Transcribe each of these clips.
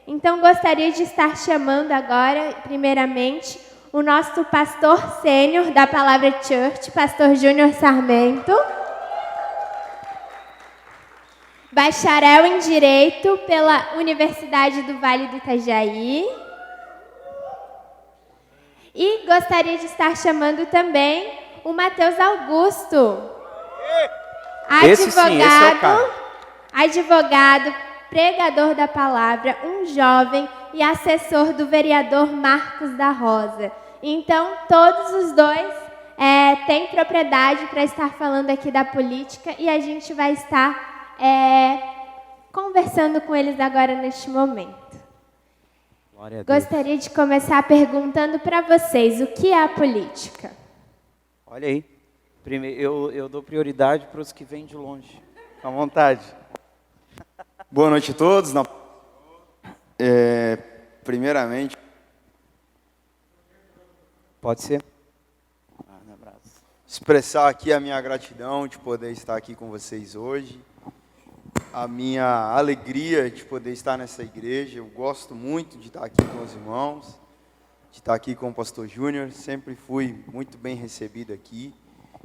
Então, gostaria de estar chamando agora, primeiramente, o nosso pastor sênior da Palavra Church, pastor Júnior Sarmento, bacharel em Direito pela Universidade do Vale do Itajaí. E gostaria de estar chamando também o Matheus Augusto, advogado, pregador da palavra, um jovem e assessor do vereador Marcos da Rosa. Então, todos os dois têm propriedade para estar falando aqui da política e a gente vai estar conversando com eles agora neste momento. Gostaria de começar perguntando para vocês, o que é a política? Olha aí, primeiro, eu dou prioridade para os que vêm de longe, à vontade. Boa noite a todos. Primeiramente... Pode ser? Um abraço. Expressar aqui a minha gratidão de poder estar aqui com vocês hoje. A minha alegria de poder estar nessa igreja. Eu gosto muito de estar aqui com os irmãos, de estar aqui com o pastor Júnior. Sempre fui muito bem recebido aqui.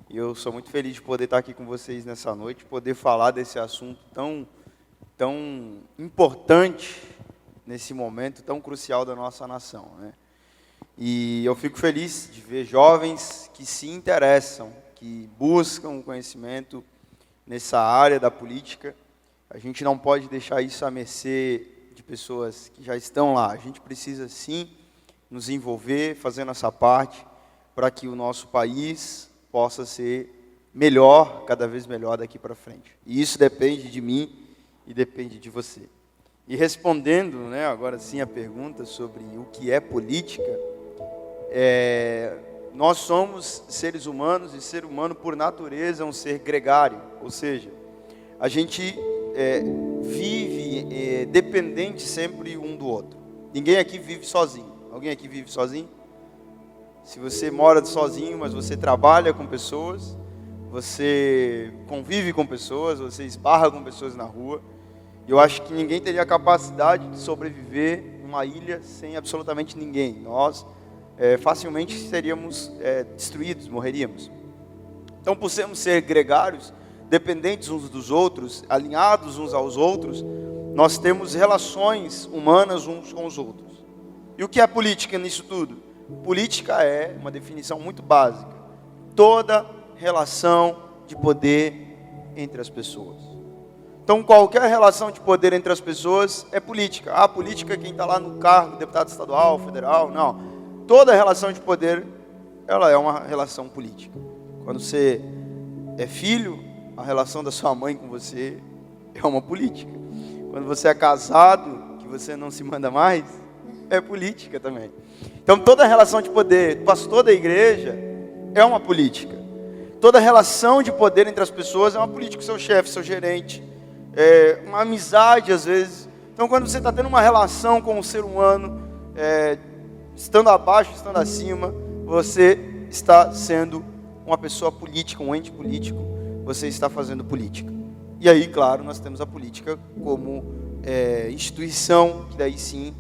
E eu sou muito feliz de poder estar aqui com vocês nessa noite, poder falar desse assunto tão importante nesse momento tão crucial da nossa nação, né? E eu fico feliz de ver jovens que se interessam, que buscam conhecimento nessa área da política. A gente não pode deixar isso à mercê de pessoas que já estão lá. A gente precisa, sim, nos envolver, fazer nossa parte, para que o nosso país possa ser melhor, cada vez melhor daqui para frente. E isso depende de mim e depende de você. E respondendo, né, agora sim a pergunta sobre o que é política, nós somos seres humanos e ser humano por natureza é um ser gregário, ou seja, a gente vive dependente sempre um do outro. Ninguém aqui vive sozinho. Alguém aqui vive sozinho? Se você mora sozinho, mas você trabalha com pessoas, você convive com pessoas, você esbarra com pessoas na rua, eu acho que ninguém teria a capacidade de sobreviver numa ilha sem absolutamente ninguém. Nós facilmente seríamos destruídos, morreríamos. Então, por sermos ser gregários, dependentes uns dos outros, alinhados uns aos outros, nós temos relações humanas uns com os outros. E o que é política nisso tudo? Política é uma definição muito básica. Toda relação de poder entre as pessoas. Então, qualquer relação de poder entre as pessoas é política. A política é quem está lá no cargo, deputado estadual, federal, não. Toda relação de poder, ela é uma relação política. Quando você é filho, a relação da sua mãe com você é uma política. Quando você é casado, que você não se manda mais, é política também. Então, toda relação de poder, pastor da igreja, é uma política. Toda relação de poder entre as pessoas é uma política. Seu chefe, seu gerente, uma amizade às vezes. Então, quando você está tendo uma relação com um ser humano, estando abaixo, estando acima, você está sendo uma pessoa política, um ente político, você está fazendo política. E aí, claro, nós temos a política como instituição, que daí sim,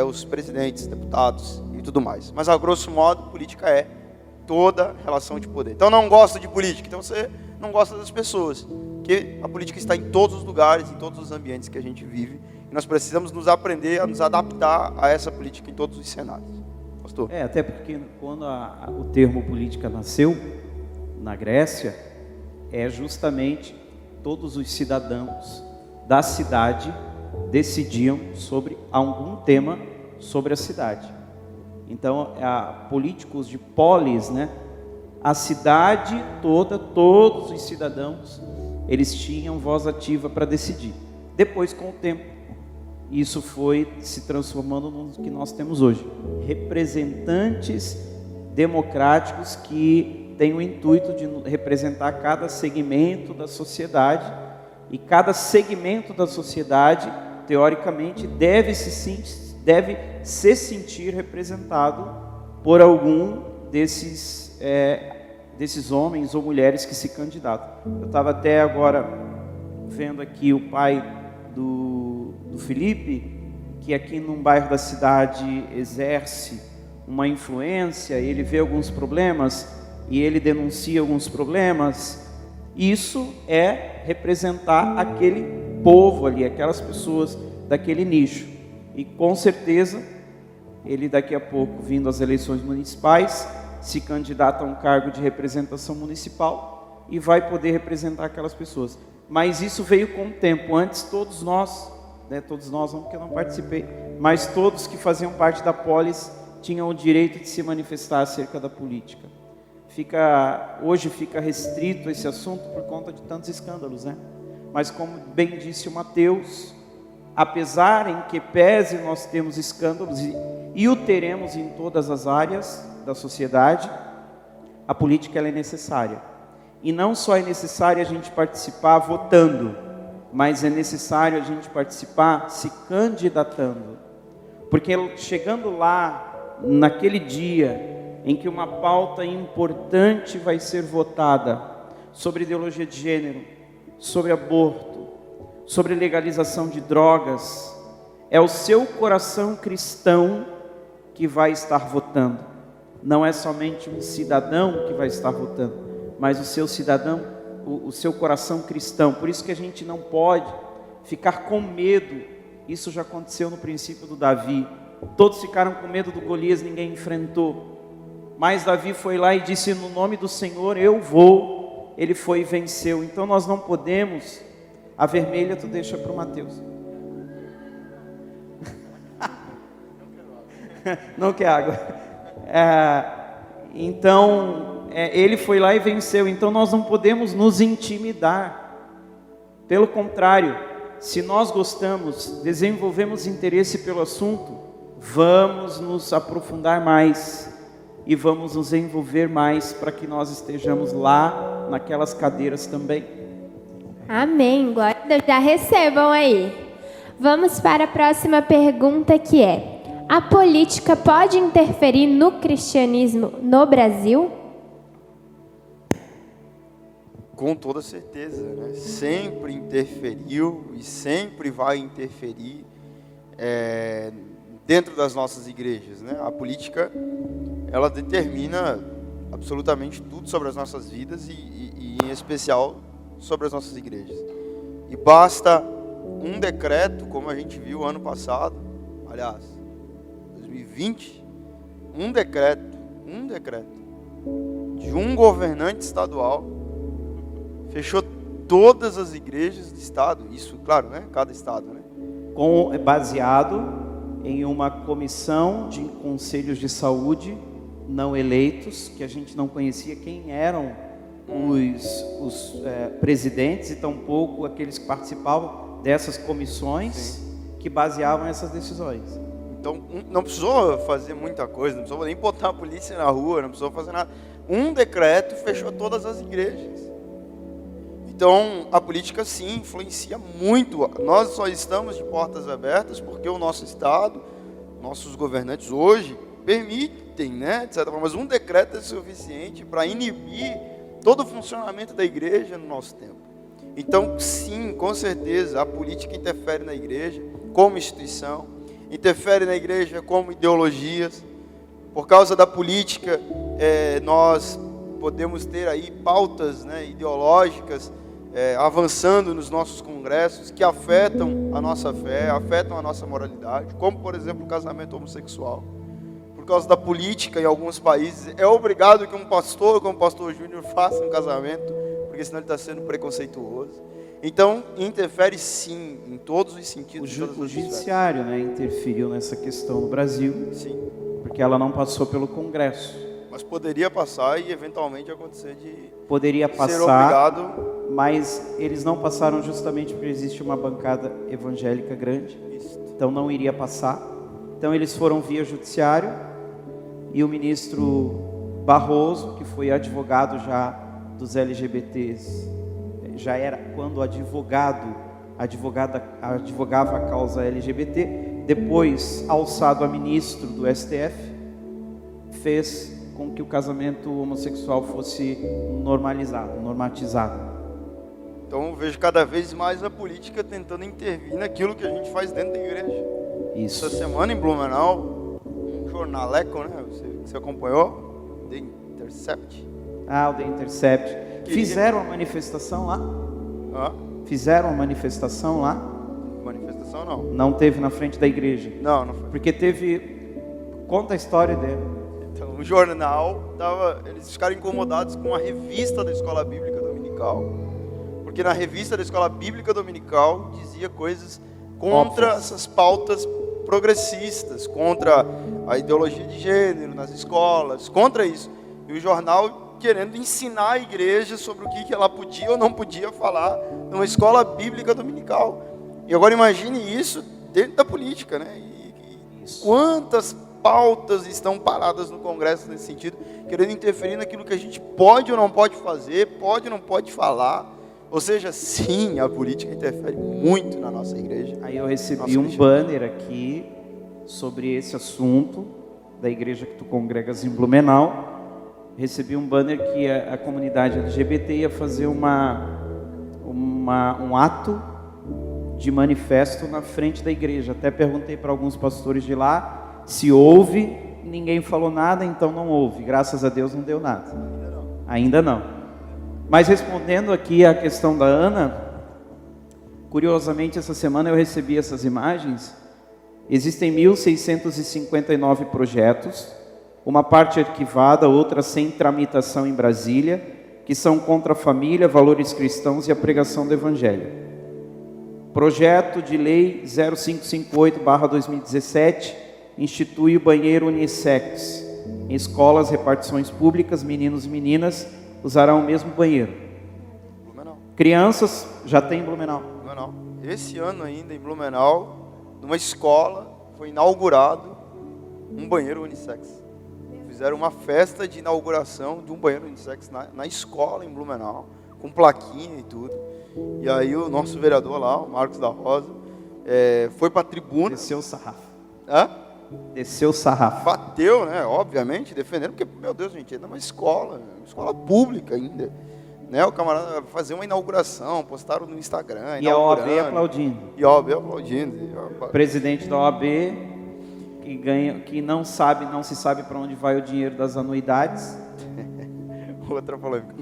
os presidentes, deputados e tudo mais. Mas, a grosso modo, política é toda relação de poder. Então, não gosta de política, então você não gosta das pessoas, porque a política está em todos os lugares, em todos os ambientes que a gente vive, e nós precisamos nos aprender a nos adaptar a essa política em todos os cenários. Pastor? Até porque quando o termo política nasceu na Grécia, justamente todos os cidadãos da cidade decidiam sobre algum tema sobre a cidade. Então, políticos de polis, né? A cidade toda, todos os cidadãos, eles tinham voz ativa para decidir. Depois, com o tempo, isso foi se transformando no que nós temos hoje. Representantes democráticos que têm o intuito de representar cada segmento da sociedade, e cada segmento da sociedade, teoricamente, deve se sentir representado por algum desses homens ou mulheres que se candidatam. Eu estava até agora vendo aqui o pai do Felipe, que aqui num bairro da cidade exerce uma influência, ele vê alguns problemas e ele denuncia alguns problemas, isso é representar aquele povo ali, aquelas pessoas daquele nicho. E com certeza, ele daqui a pouco, vindo às eleições municipais, se candidata a um cargo de representação municipal e vai poder representar aquelas pessoas. Mas isso veio com o tempo. Antes todos nós, todos nós não, porque eu não participei, mas todos que faziam parte da polis tinham o direito de se manifestar acerca da política. Hoje fica restrito esse assunto por conta de tantos escândalos, né? Mas como bem disse o Mateus, apesar em que pese nós temos escândalos e o teremos em todas as áreas da sociedade, a política ela é necessária. E não só é necessário a gente participar votando, mas é necessário a gente participar se candidatando. Porque chegando lá, naquele dia em que uma pauta importante vai ser votada sobre ideologia de gênero, sobre aborto, sobre legalização de drogas, é o seu coração cristão que vai estar votando. Não é somente um cidadão que vai estar votando, mas o seu cidadão, o seu coração cristão. Por isso que a gente não pode ficar com medo. Isso já aconteceu no princípio do Davi. Todos ficaram com medo do Golias, ninguém enfrentou. Mas Davi foi lá e disse: no nome do Senhor eu vou. Ele foi e venceu. Então nós não podemos. A vermelha tu deixa para o Mateus. Não quer água. Ele foi lá e venceu. Então nós não podemos nos intimidar. Pelo contrário, se nós gostamos, desenvolvemos interesse pelo assunto, vamos nos aprofundar mais e vamos nos envolver mais para que nós estejamos lá naquelas cadeiras também. Amém, glória a Deus. Já recebam aí. Vamos para a próxima pergunta, que é: a política pode interferir no cristianismo no Brasil? Com toda certeza, né? Sempre interferiu e sempre vai interferir dentro das nossas igrejas, né? A política, ela determina absolutamente tudo sobre as nossas vidas e em especial sobre as nossas igrejas. E basta um decreto, como a gente viu ano passado, aliás, 2020, um decreto de um governante estadual fechou todas as igrejas do estado. Isso, claro, né? Cada estado, né? Baseado em uma comissão de conselhos de saúde não eleitos, que a gente não conhecia quem eram os presidentes e tampouco aqueles que participavam dessas comissões. Sim. Que baseavam essas decisões. Então não precisou fazer muita coisa, não precisou nem botar a polícia na rua, não precisou fazer nada. Um decreto fechou todas as igrejas. Então a política sim influencia muito. Nós só estamos de portas abertas porque o nosso estado, nossos governantes hoje permitem, né, de certa forma, mas um decreto é suficiente para inibir todo o funcionamento da igreja no nosso tempo. Então, sim, com certeza, a política interfere na igreja como instituição, interfere na igreja como ideologias. Por causa da política, nós podemos ter aí pautas, né, ideológicas avançando nos nossos congressos que afetam a nossa fé, afetam a nossa moralidade, como, por exemplo, o casamento homossexual. Por causa da política, em alguns países, é obrigado que um pastor, como o pastor Júnior, faça um casamento, porque senão ele está sendo preconceituoso. Então, interfere sim, em todos os sentidos. O judiciário, né, interferiu nessa questão no Brasil, sim, porque ela não passou pelo Congresso. Mas poderia passar e eventualmente acontecer de poderia ser passar, obrigado. Mas eles não passaram justamente porque existe uma bancada evangélica grande. Isso. Então não iria passar. Então eles foram via judiciário e o ministro Barroso, que foi advogado já dos LGBTs, já era quando advogava a causa LGBT, depois alçado a ministro do STF, fez com que o casamento homossexual fosse normatizado. Então eu vejo cada vez mais a política tentando intervir naquilo que a gente faz dentro da igreja. Isso. Essa semana em Blumenau, um jornaleco, né? Você acompanhou? The Intercept. Ah, o The Intercept. Fizeram a manifestação lá? Hã? Fizeram a manifestação lá? Manifestação não. Não teve na frente da igreja. Não foi. Porque teve... Conta a história dele. Então, o jornal, eles ficaram incomodados com a revista da Escola Bíblica Dominical. Porque na revista da Escola Bíblica Dominical dizia coisas contra essas pautas progressistas, contra a ideologia de gênero nas escolas, contra isso. E o jornal querendo ensinar a igreja sobre o que ela podia ou não podia falar numa escola bíblica dominical. E agora imagine isso dentro da política, né? E quantas pautas estão paradas no Congresso nesse sentido, querendo interferir naquilo que a gente pode ou não pode fazer, pode ou não pode falar. Ou seja, sim, a política interfere muito na nossa igreja. Aí eu recebi um banner aqui sobre esse assunto da igreja que tu congregas em Blumenau. Recebi um banner que a comunidade LGBT ia fazer um ato de manifesto na frente da igreja. Até perguntei para alguns pastores de lá se houve, ninguém falou nada, então não houve. Graças a Deus não deu nada. Ainda não. Mas respondendo aqui a questão da Ana, curiosamente essa semana eu recebi essas imagens. Existem 1.659 projetos, uma parte arquivada, outra sem tramitação em Brasília, que são contra a família, valores cristãos e a pregação do Evangelho. Projeto de Lei 0558/2017 institui o banheiro unissex. Em escolas, repartições públicas, meninos e meninas usarão o mesmo banheiro. Blumenau. Crianças, já tem em Blumenau. Blumenau. Esse ano ainda em Blumenau, numa escola, foi inaugurado um banheiro unissex. Fizeram uma festa de inauguração de um banheiro unissex na escola em Blumenau, com plaquinha e tudo. E aí o nosso vereador lá, o Marcos da Rosa, foi para a tribuna. Desceu o sarrafo. Hã? Desceu o sarrafo. Bateu, né? Obviamente, defendendo, porque, meu Deus, gente, ainda é uma escola pública ainda. Né? O camarada vai fazer uma inauguração, postaram no Instagram. E a OAB aplaudindo. E a OAB aplaudindo. O presidente da OAB, que não se sabe para onde vai o dinheiro das anuidades. Outra polêmica.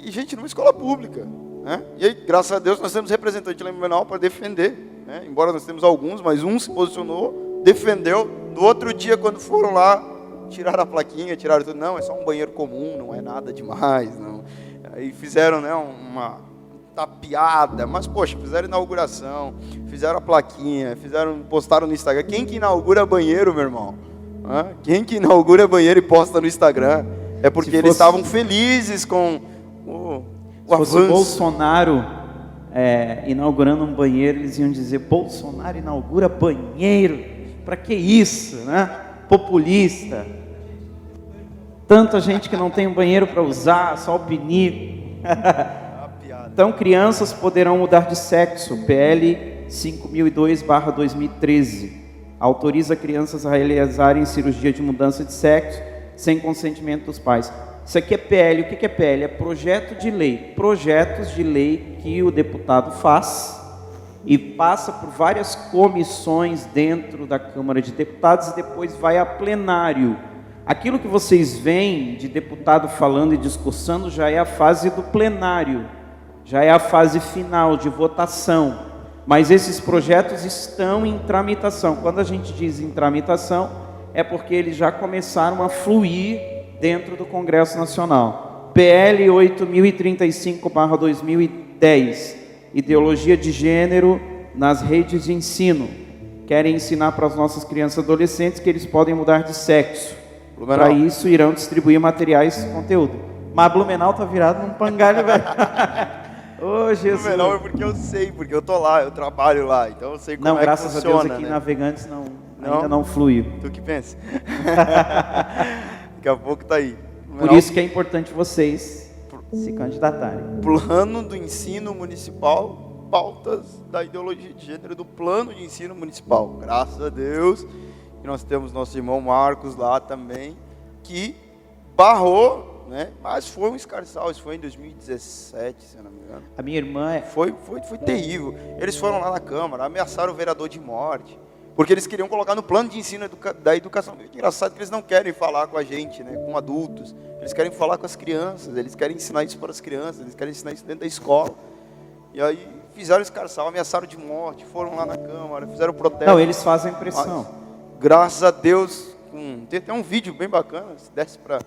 E gente, numa escola pública. Né? E aí, graças a Deus, nós temos representante lá em Blumenau para defender. Né? Embora nós temos alguns, mas um se posicionou, defendeu. No outro dia, quando foram lá, tiraram a plaquinha, tiraram tudo. Não, é só um banheiro comum, não é nada demais. Não. Aí fizeram, né, uma tapeada, mas poxa, fizeram inauguração, fizeram a plaquinha, postaram no Instagram. Quem que inaugura banheiro, meu irmão? Quem que inaugura banheiro e posta no Instagram? É porque eles estavam felizes com o avanço. Se fosse Bolsonaro inaugurando um banheiro, eles iam dizer: Bolsonaro inaugura banheiro, para que isso, né? Populista. Tanta gente que não tem um banheiro para usar, só o pinico. Então, crianças poderão mudar de sexo. PL 5002/2013 autoriza crianças a realizarem cirurgia de mudança de sexo sem consentimento dos pais. Isso aqui é PL. O que é PL? É projeto de lei. Projetos de lei que o deputado faz e passa por várias comissões dentro da Câmara de Deputados e depois vai a plenário. Aquilo que vocês veem de deputado falando e discursando já é a fase do plenário, já é a fase final de votação. Mas esses projetos estão em tramitação. Quando a gente diz em tramitação, é porque eles já começaram a fluir dentro do Congresso Nacional. PL 8035/2010, ideologia de gênero nas redes de ensino. Querem ensinar para as nossas crianças e adolescentes que eles podem mudar de sexo. Para isso, irão distribuir materiais e conteúdo. Mas Blumenau está virado num pangalho, velho. Ô, Jesus. Blumenau é porque eu sei, porque eu tô lá, eu trabalho lá, então eu sei como não, é que funciona. Não, graças a Deus aqui né? em Navegantes ainda não fluiu. Tu que pensa? Daqui a pouco tá aí. Por isso que é importante vocês se candidatarem. Plano do ensino municipal, pautas da ideologia de gênero do plano de ensino municipal. Graças a Deus. E nós temos nosso irmão Marcos lá também, que barrou né? Mas foi um escarçal, isso foi em 2017, se eu não me engano. A minha irmã Foi terrível. Eles foram lá na Câmara, ameaçaram o vereador de morte, porque eles queriam colocar no plano de ensino da educação. Engraçado que eles não querem falar com a gente, né, com adultos. Eles querem falar com as crianças, eles querem ensinar isso para as crianças, eles querem ensinar isso dentro da escola. E aí fizeram escarçal, ameaçaram de morte, foram lá na Câmara, fizeram protesto. Não, eles fazem pressão. Mas, graças a Deus, tem até um vídeo bem bacana, se desse para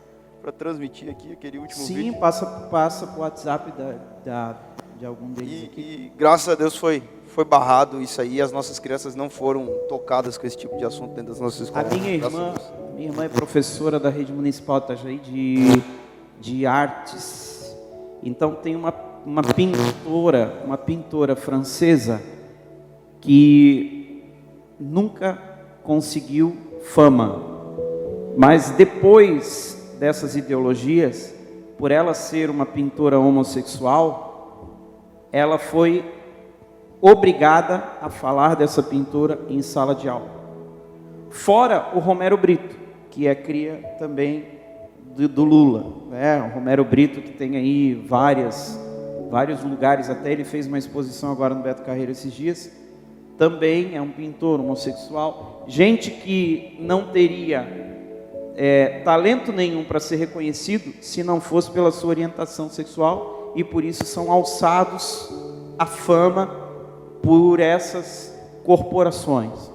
transmitir aqui, aquele último vídeo. Sim, passa para o WhatsApp de algum deles aqui. E graças a Deus foi barrado isso aí, as nossas crianças não foram tocadas com esse tipo de assunto dentro das nossas escolas. A minha irmã é professora da rede municipal de Itajaí de artes. Então tem uma pintora francesa que nunca conseguiu fama, mas depois dessas ideologias, por ela ser uma pintora homossexual, ela foi obrigada a falar dessa pintura em sala de aula. Fora o Romero Brito, que é cria também do Lula, né? O Romero Brito, que tem aí vários lugares, até ele fez uma exposição agora no Beto Carreiro esses dias, também é um pintor homossexual, gente que não teria talento nenhum para ser reconhecido se não fosse pela sua orientação sexual, e por isso são alçados à fama por essas corporações.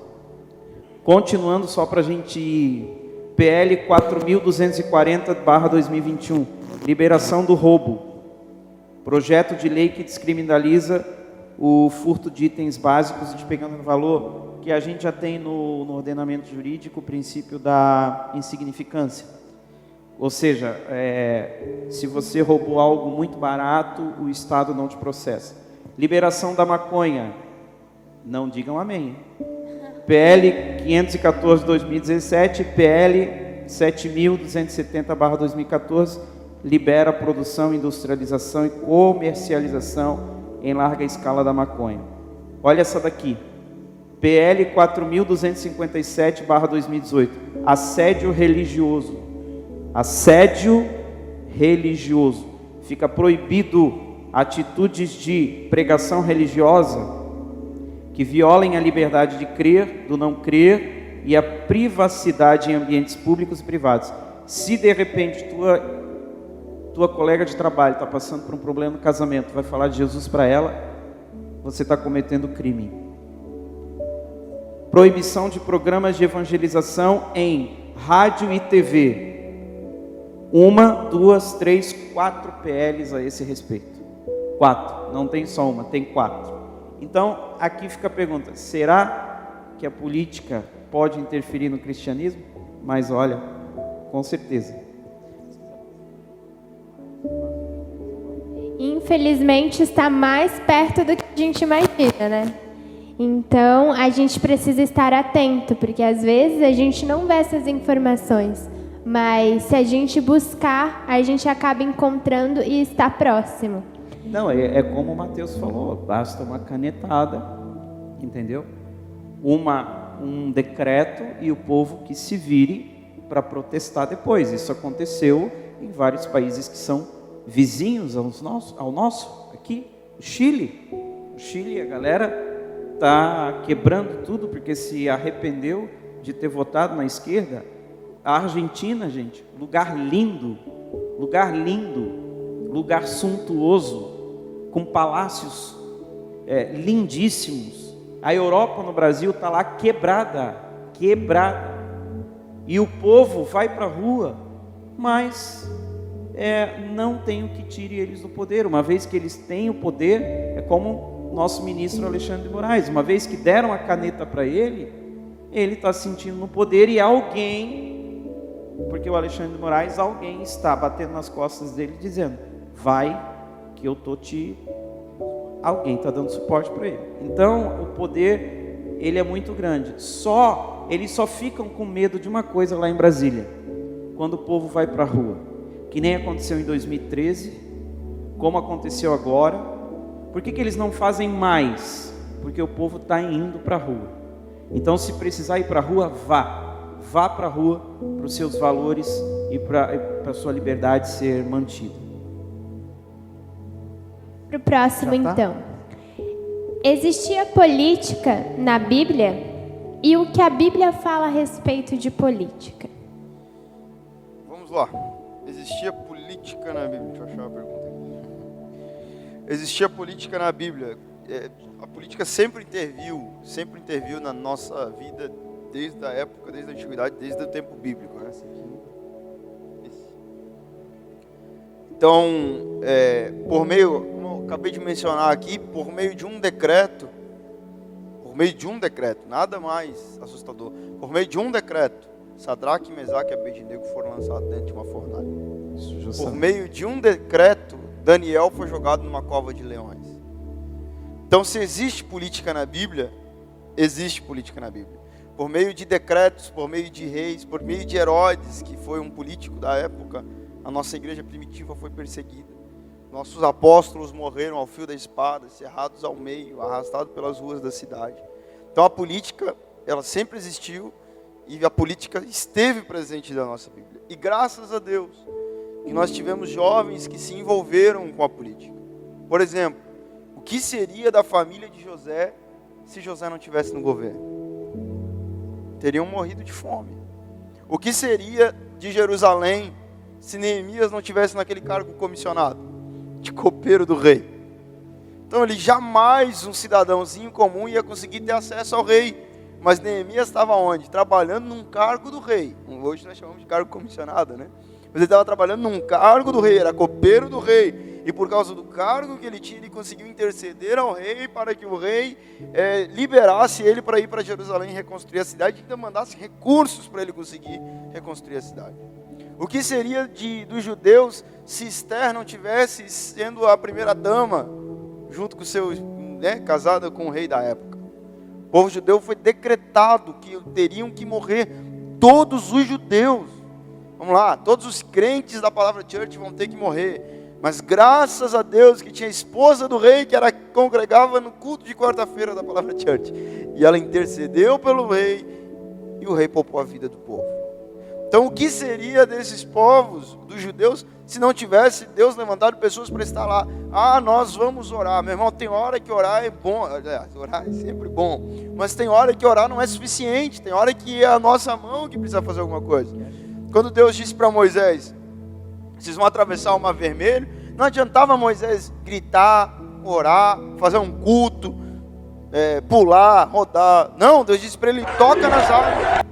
Continuando só para a gente ir, PL 4.240/2021, liberação do roubo, projeto de lei que descriminaliza o furto de itens básicos de pegando no valor, que a gente já tem no ordenamento jurídico o princípio da insignificância. Ou seja, se você roubou algo muito barato, o Estado não te processa. Liberação da maconha, não digam amém. PL 514/2017, PL 7.270/2014, libera a produção, industrialização e comercialização em larga escala da maconha. Olha essa daqui, PL 4.257/2018, assédio religioso. Assédio religioso. Fica proibido atitudes de pregação religiosa que violem a liberdade de crer, do não crer e a privacidade em ambientes públicos e privados. Se de repente tua colega de trabalho está passando por um problema no casamento, vai falar de Jesus para ela, você está cometendo crime. Proibição de programas de evangelização em rádio e TV. 1, 2, 3, 4 PLs a esse respeito. 4, não tem só uma, tem 4. Então, aqui fica a pergunta, será que a política pode interferir no cristianismo? Mas olha, com certeza. Infelizmente está mais perto do que a gente imagina, né? Então, a gente precisa estar atento, porque às vezes a gente não vê essas informações, mas se a gente buscar, a gente acaba encontrando e está próximo. Não, é como o Mateus falou, basta uma canetada, entendeu? Um decreto e o povo que se vire para protestar depois. Isso aconteceu em vários países que são vizinhos ao nosso, aqui, o Chile. O Chile, a galera está quebrando tudo porque se arrependeu de ter votado na esquerda. A Argentina, gente, lugar lindo, lugar suntuoso, com palácios lindíssimos. A Europa no Brasil está lá quebrada. E o povo vai para a rua, mas não tem o que tire eles do poder. Uma vez que eles têm o poder, é como o nosso ministro Alexandre de Moraes. Uma vez que deram a caneta para ele está sentindo no poder e alguém, porque o Alexandre de Moraes, alguém está batendo nas costas dele dizendo, vai que eu tô alguém está dando suporte para ele. Então o poder, ele é muito grande. Eles só ficam com medo de uma coisa lá em Brasília, quando o povo vai para a rua, que nem aconteceu em 2013, como aconteceu agora. Por que eles não fazem mais? Porque o povo está indo para a rua. Então, se precisar ir para a rua, vá para a rua, para os seus valores e para a sua liberdade ser mantida. Para o próximo, Já tá? então. Existia política na Bíblia? E o que a Bíblia fala a respeito de política? Vamos lá. Existia política na Bíblia? Deixa eu achar a pergunta aqui. Existia política na Bíblia. A política sempre interviu na nossa vida desde a época, desde a antiguidade, desde o tempo bíblico, né? Então, por meio, como eu acabei de mencionar aqui, por meio de um decreto, nada mais assustador, por meio de um decreto, Sadraque, Mesaque e Abednego foram lançados dentro de uma fornalha. Por meio de um decreto, Daniel foi jogado numa cova de leões. Então, se existe política na Bíblia, existe política na Bíblia. Por meio de decretos, por meio de reis, por meio de Herodes, que foi um político da época, a nossa igreja primitiva foi perseguida. Nossos apóstolos morreram ao fio da espada, cerrados ao meio, arrastados pelas ruas da cidade. Então a política, ela sempre existiu e a política esteve presente na nossa Bíblia. E graças a Deus que nós tivemos jovens que se envolveram com a política. Por exemplo, o que seria da família de José se José não estivesse no governo? Teriam morrido de fome. O que seria de Jerusalém se Neemias não tivesse naquele cargo comissionado de copeiro do rei? Então ele jamais, um cidadãozinho comum, ia conseguir ter acesso ao rei. Mas Neemias estava onde? Trabalhando num cargo do rei. Hoje nós chamamos de cargo comissionado, né? Mas ele estava trabalhando num cargo do rei, era copeiro do rei. E por causa do cargo que ele tinha, ele conseguiu interceder ao rei para que o rei liberasse ele para ir para Jerusalém e reconstruir a cidade, e ainda mandasse recursos para ele conseguir reconstruir a cidade. O que seria dos judeus se Esther não tivesse sendo a primeira dama, junto com seus, casada com o rei da época? O povo judeu foi decretado que teriam que morrer todos os judeus. Vamos lá, todos os crentes da Palavra Church vão ter que morrer. Mas graças a Deus que tinha a esposa do rei que congregava no culto de quarta-feira da Palavra Church. E ela intercedeu pelo rei e o rei poupou a vida do povo. Então o que seria desses povos, dos judeus, se não tivesse Deus levantado pessoas para estar lá? Nós vamos orar. Meu irmão, tem hora que orar é bom, orar é sempre bom. Mas tem hora que orar não é suficiente, tem hora que é a nossa mão que precisa fazer alguma coisa. Quando Deus disse para Moisés, vocês vão atravessar o Mar Vermelho, não adiantava Moisés gritar, orar, fazer um culto, pular, rodar. Não, Deus disse para ele, toca nas águas.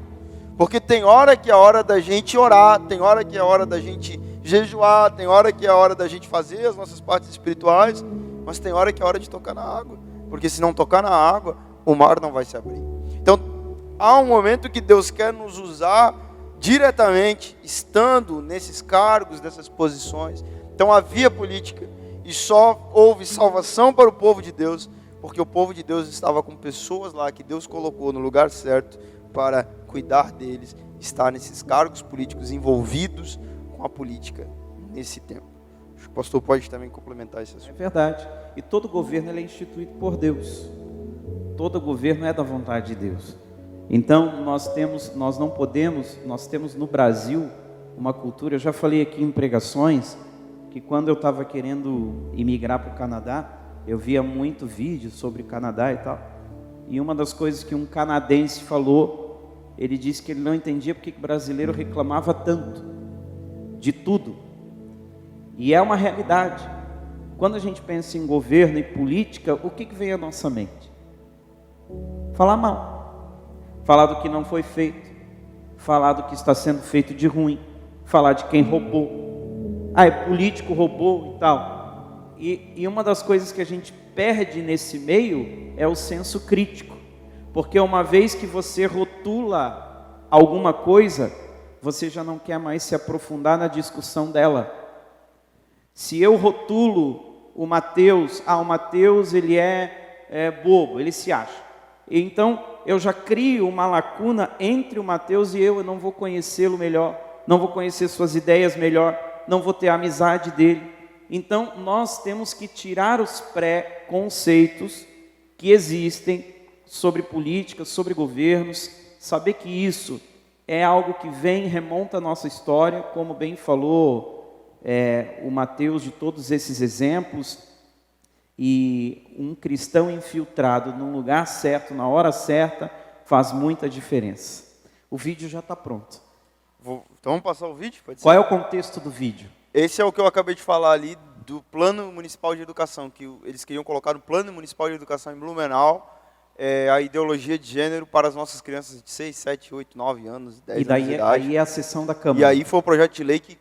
Porque tem hora que é a hora da gente orar, tem hora que é a hora da gente jejuar, tem hora que é a hora da gente fazer as nossas partes espirituais, mas tem hora que é a hora de tocar na água. Porque se não tocar na água, o mar não vai se abrir. Então, há um momento que Deus quer nos usar diretamente, estando nesses cargos, nessas posições. Então havia política e só houve salvação para o povo de Deus, porque o povo de Deus estava com pessoas lá que Deus colocou no lugar certo para cuidar deles, estar nesses cargos políticos envolvidos com a política nesse tempo. Acho que o pastor pode também complementar esse assunto. É verdade. E todo governo ele é instituído por Deus. Todo governo é da vontade de Deus. Então nós temos no Brasil uma cultura, eu já falei aqui em pregações, que quando eu estava querendo imigrar para o Canadá, eu via muito vídeo sobre o Canadá e tal, e uma das coisas que um canadense falou, ele disse que ele não entendia porque o brasileiro reclamava tanto, de tudo, e é uma realidade. Quando a gente pensa em governo e política, o que vem à nossa mente? Falar mal. Falar do que não foi feito, falar do que está sendo feito de ruim, falar de quem roubou. É político roubou e tal. E uma das coisas que a gente perde nesse meio é o senso crítico. Porque uma vez que você rotula alguma coisa, você já não quer mais se aprofundar na discussão dela. Se eu rotulo o Mateus, o Mateus ele é bobo, ele se acha. Então, eu já crio uma lacuna entre o Mateus e eu não vou conhecê-lo melhor, não vou conhecer suas ideias melhor, não vou ter a amizade dele. Então, nós temos que tirar os pré-conceitos que existem sobre política, sobre governos, saber que isso é algo que remonta a nossa história, como bem falou o Mateus, de todos esses exemplos, e um cristão infiltrado no lugar certo, na hora certa, faz muita diferença. O vídeo já está pronto. Então vamos passar o vídeo? Pode ser? Qual é o contexto do vídeo? Esse é o que eu acabei de falar ali do Plano Municipal de Educação, que eles queriam colocar no Plano Municipal de Educação em Blumenau, a ideologia de gênero para as nossas crianças de 6, 7, 8, 9 anos, 10 E daí anos de idade. aí é a sessão da Câmara. E aí foi o projeto de lei que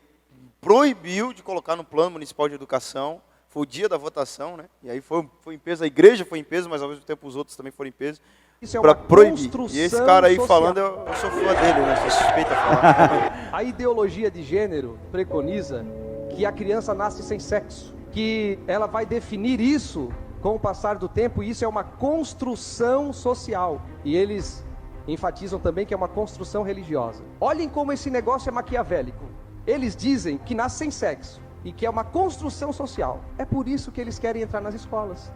proibiu de colocar no Plano Municipal de Educação. Foi o dia da votação, né? E aí foi em peso, a igreja foi em peso, mas ao mesmo tempo os outros também foram em peso. Isso é para uma proibir. construção E esse cara aí social. falando, eu sou fã dele, né? Sou suspeita a falar. A ideologia de gênero preconiza que a criança nasce sem sexo, que ela vai definir isso com o passar do tempo, e isso é uma construção social. E eles enfatizam também que é uma construção religiosa. Olhem como esse negócio é maquiavélico. Eles dizem que nasce sem sexo e que é uma construção social. É por isso que eles querem entrar nas escolas.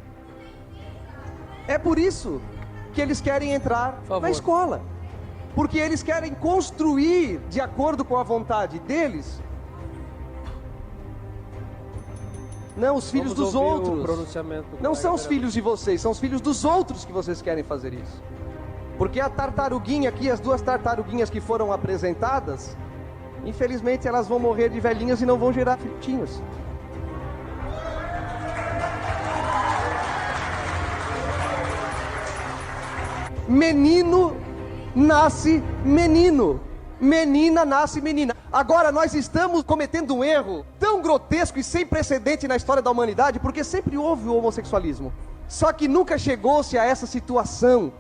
É por isso que eles querem entrar na escola. Porque eles querem construir, de acordo com a vontade deles, não os filhos dos outros. Não são os filhos de vocês, são os filhos dos outros que vocês querem fazer isso. Porque a tartaruguinha aqui, as duas tartaruguinhas que foram apresentadas, infelizmente elas vão morrer de velhinhas e não vão gerar filhotinhos. Menino nasce menino, menina nasce menina. Agora nós estamos cometendo um erro tão grotesco e sem precedente na história da humanidade, porque sempre houve o homossexualismo. Só que nunca chegou-se a essa situação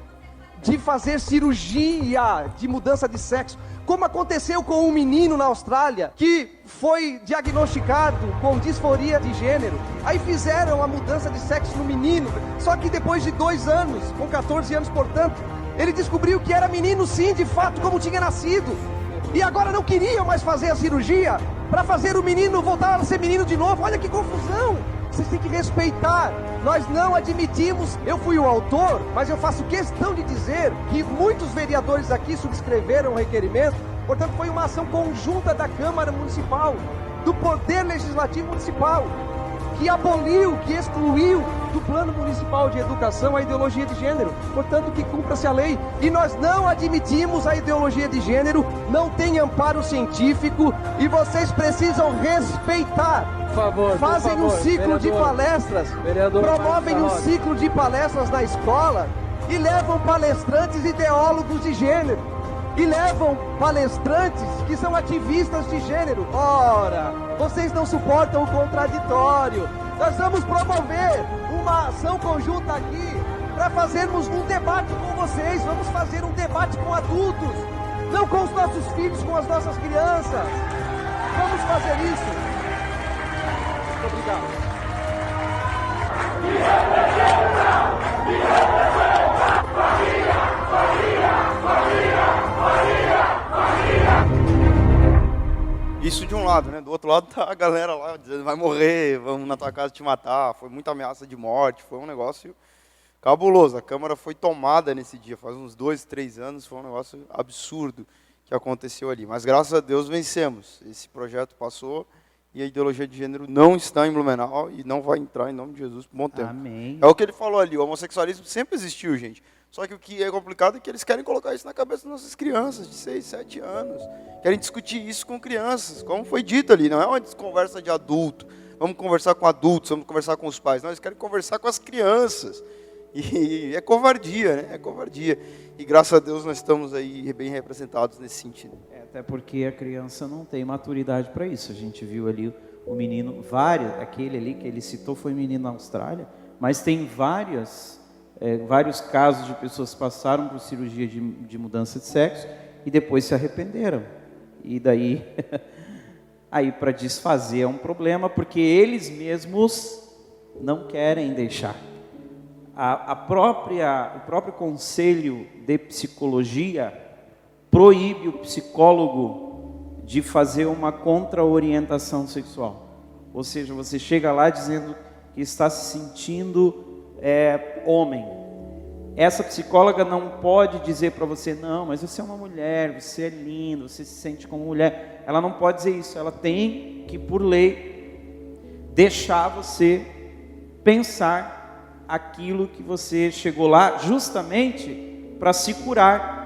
de fazer cirurgia de mudança de sexo, como aconteceu com um menino na Austrália, que foi diagnosticado com disforia de gênero. Aí fizeram a mudança de sexo no menino, só que depois de 2 anos, com 14 anos portanto, ele descobriu que era menino sim, de fato, como tinha nascido. E agora não queriam mais fazer a cirurgia para fazer o menino voltar a ser menino de novo. Olha que confusão! Vocês têm que respeitar. Nós não admitimos. Eu fui o autor, mas eu faço questão de dizer que muitos vereadores aqui subscreveram o requerimento. Portanto, foi uma ação conjunta da Câmara Municipal, do Poder Legislativo Municipal, que aboliu, que excluiu do Plano Municipal de Educação a ideologia de gênero. Portanto, que cumpra-se a lei. E nós não admitimos a ideologia de gênero, não tem amparo científico e vocês precisam respeitar. Fazem um ciclo de palestras, promovem um ciclo de palestras na escola e levam palestrantes ideólogos de gênero. E levam palestrantes que são ativistas de gênero. Ora, vocês não suportam o contraditório. Nós vamos promover uma ação conjunta aqui para fazermos um debate com vocês. Vamos fazer um debate com adultos, não com os nossos filhos, com as nossas crianças. Vamos fazer isso. Muito obrigado. Isso de um lado, né? Do outro lado tá a galera lá dizendo, vai morrer, vamos na tua casa te matar. Foi muita ameaça de morte, foi um negócio cabuloso. A Câmara foi tomada nesse dia, faz uns 2, 3 anos, foi um negócio absurdo que aconteceu ali. Mas graças a Deus vencemos. Esse projeto passou e a ideologia de gênero não está em Blumenau e não vai entrar em nome de Jesus por um bom tempo. Amém. É o que ele falou ali, o homossexualismo sempre existiu, gente. Só que o que é complicado é que eles querem colocar isso na cabeça das nossas crianças de 6, 7 anos. Querem discutir isso com crianças, como foi dito ali. Não é uma conversa de adulto. Vamos conversar com adultos, vamos conversar com os pais. Não, eles querem conversar com as crianças. E é covardia, né? É covardia. E graças a Deus nós estamos aí bem representados nesse sentido. Até porque a criança não tem maturidade para isso. A gente viu ali o menino, aquele ali que ele citou foi menino na Austrália, mas tem vários casos de pessoas que passaram por cirurgia de mudança de sexo e depois se arrependeram. E daí, aí para desfazer é um problema, porque eles mesmos não querem deixar. O próprio Conselho de Psicologia proíbe o psicólogo de fazer uma contra-orientação sexual. Ou seja, você chega lá dizendo que está se sentindo homem. essa psicóloga não pode dizer para você, não, mas você é uma mulher, você é lindo, você se sente como mulher. Ela não pode dizer isso, ela tem que, por lei, deixar você pensar aquilo que você chegou lá justamente para se curar.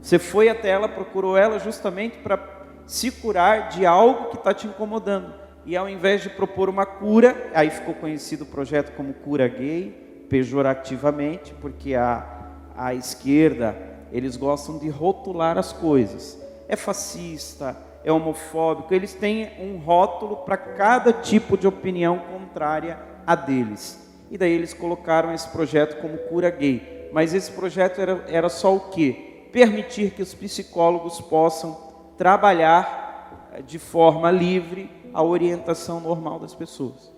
Você foi até ela, procurou ela justamente para se curar de algo que está te incomodando. E ao invés de propor uma cura, aí ficou conhecido o projeto como cura gay, pejorativamente, porque a esquerda, eles gostam de rotular as coisas. É fascista, é homofóbico, eles têm um rótulo para cada tipo de opinião contrária a deles. E daí eles colocaram esse projeto como cura gay. Mas esse projeto era só o quê? Permitir que os psicólogos possam trabalhar de forma livre a orientação normal das pessoas.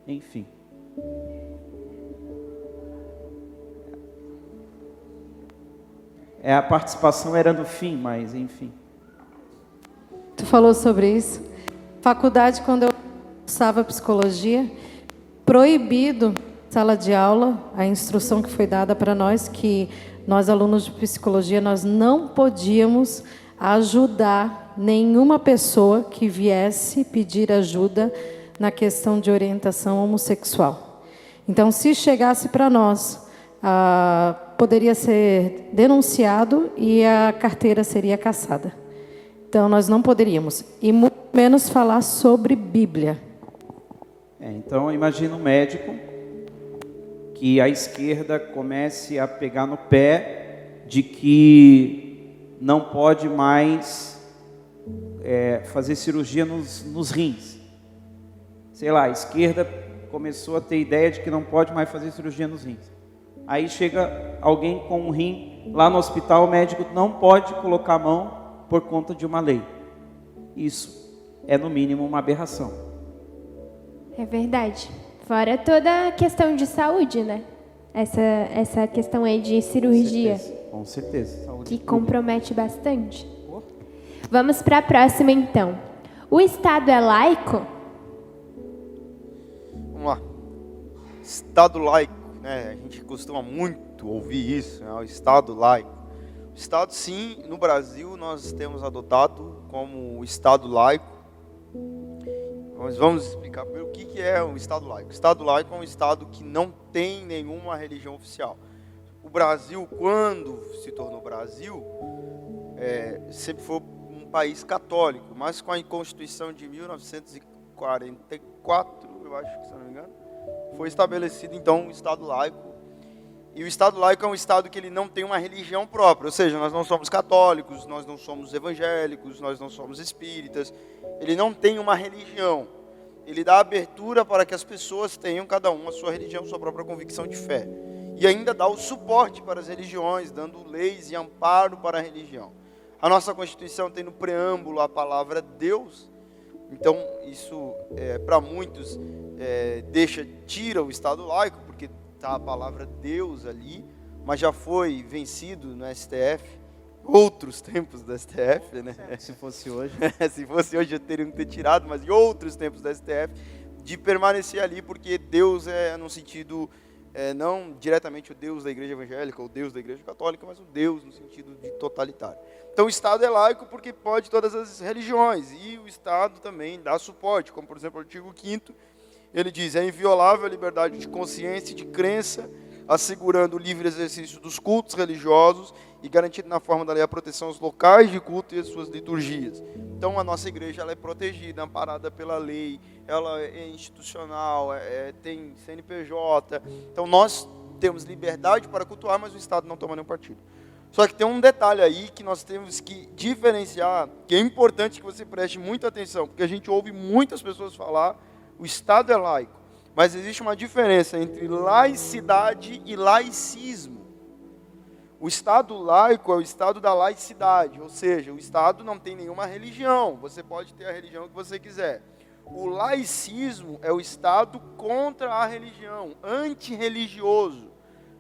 Enfim. A participação era no fim, mas enfim. Tu falou sobre isso. Faculdade, quando eu cursava psicologia, proibido, sala de aula, a instrução que foi dada para nós, que nós alunos de psicologia, nós não podíamos ajudar nenhuma pessoa que viesse pedir ajuda na questão de orientação homossexual. Então, se chegasse para nós, poderia ser denunciado e a carteira seria cassada. Então, nós não poderíamos, e muito menos falar sobre Bíblia. Então, imagina um médico que a esquerda comece a pegar no pé de que não pode mais fazer cirurgia nos rins. Sei lá, a esquerda começou a ter ideia de que não pode mais fazer cirurgia nos rins. Aí chega alguém com um rim lá no hospital, o médico não pode colocar a mão por conta de uma lei. Isso é, no mínimo, uma aberração. É verdade. Fora toda a questão de saúde, né? Essa questão aí de cirurgia. Com certeza. Que compromete bastante. Vamos para a próxima, então. O Estado é laico? Vamos lá. Estado laico, né? A gente costuma muito ouvir isso, né? O Estado laico. O Estado, sim, no Brasil nós temos adotado como Estado laico. Mas vamos explicar primeiro o que é um Estado laico. O Estado laico é um Estado que não tem nenhuma religião oficial. O Brasil, quando se tornou Brasil, sempre foi um país católico, mas com a Constituição de 1944, eu acho que, se não me engano, foi estabelecido então um Estado laico. E o Estado laico é um Estado que ele não tem uma religião própria, ou seja, nós não somos católicos, nós não somos evangélicos, nós não somos espíritas. Ele não tem uma religião. Ele dá abertura para que as pessoas tenham cada uma a sua religião, sua própria convicção de fé. E ainda dá o suporte para as religiões, dando leis e amparo para a religião. A nossa Constituição tem no preâmbulo a palavra Deus. Então, isso, para muitos, tira o Estado laico, porque está a palavra Deus ali, mas já foi vencido no STF, outros tempos do STF, né? Se fosse hoje. Se fosse hoje, já teriam que ter tirado, mas em outros tempos do STF, de permanecer ali, porque Deus é no sentido, não diretamente o Deus da igreja evangélica, ou Deus da igreja católica, mas o Deus no sentido de totalitário. Então o Estado é laico porque pode todas as religiões, e o Estado também dá suporte, como por exemplo o artigo 5º, ele diz, é inviolável a liberdade de consciência e de crença, assegurando o livre exercício dos cultos religiosos e garantindo na forma da lei a proteção aos locais de culto e as suas liturgias. Então a nossa igreja ela é protegida, amparada pela lei, ela é institucional, tem CNPJ. Então nós temos liberdade para cultuar, mas o Estado não toma nenhum partido. Só que tem um detalhe aí que nós temos que diferenciar, que é importante que você preste muita atenção, porque a gente ouve muitas pessoas falar, o Estado é laico, mas existe uma diferença entre laicidade e laicismo. O Estado laico é o Estado da laicidade, ou seja, o Estado não tem nenhuma religião, você pode ter a religião que você quiser. O laicismo é o Estado contra a religião, antirreligioso,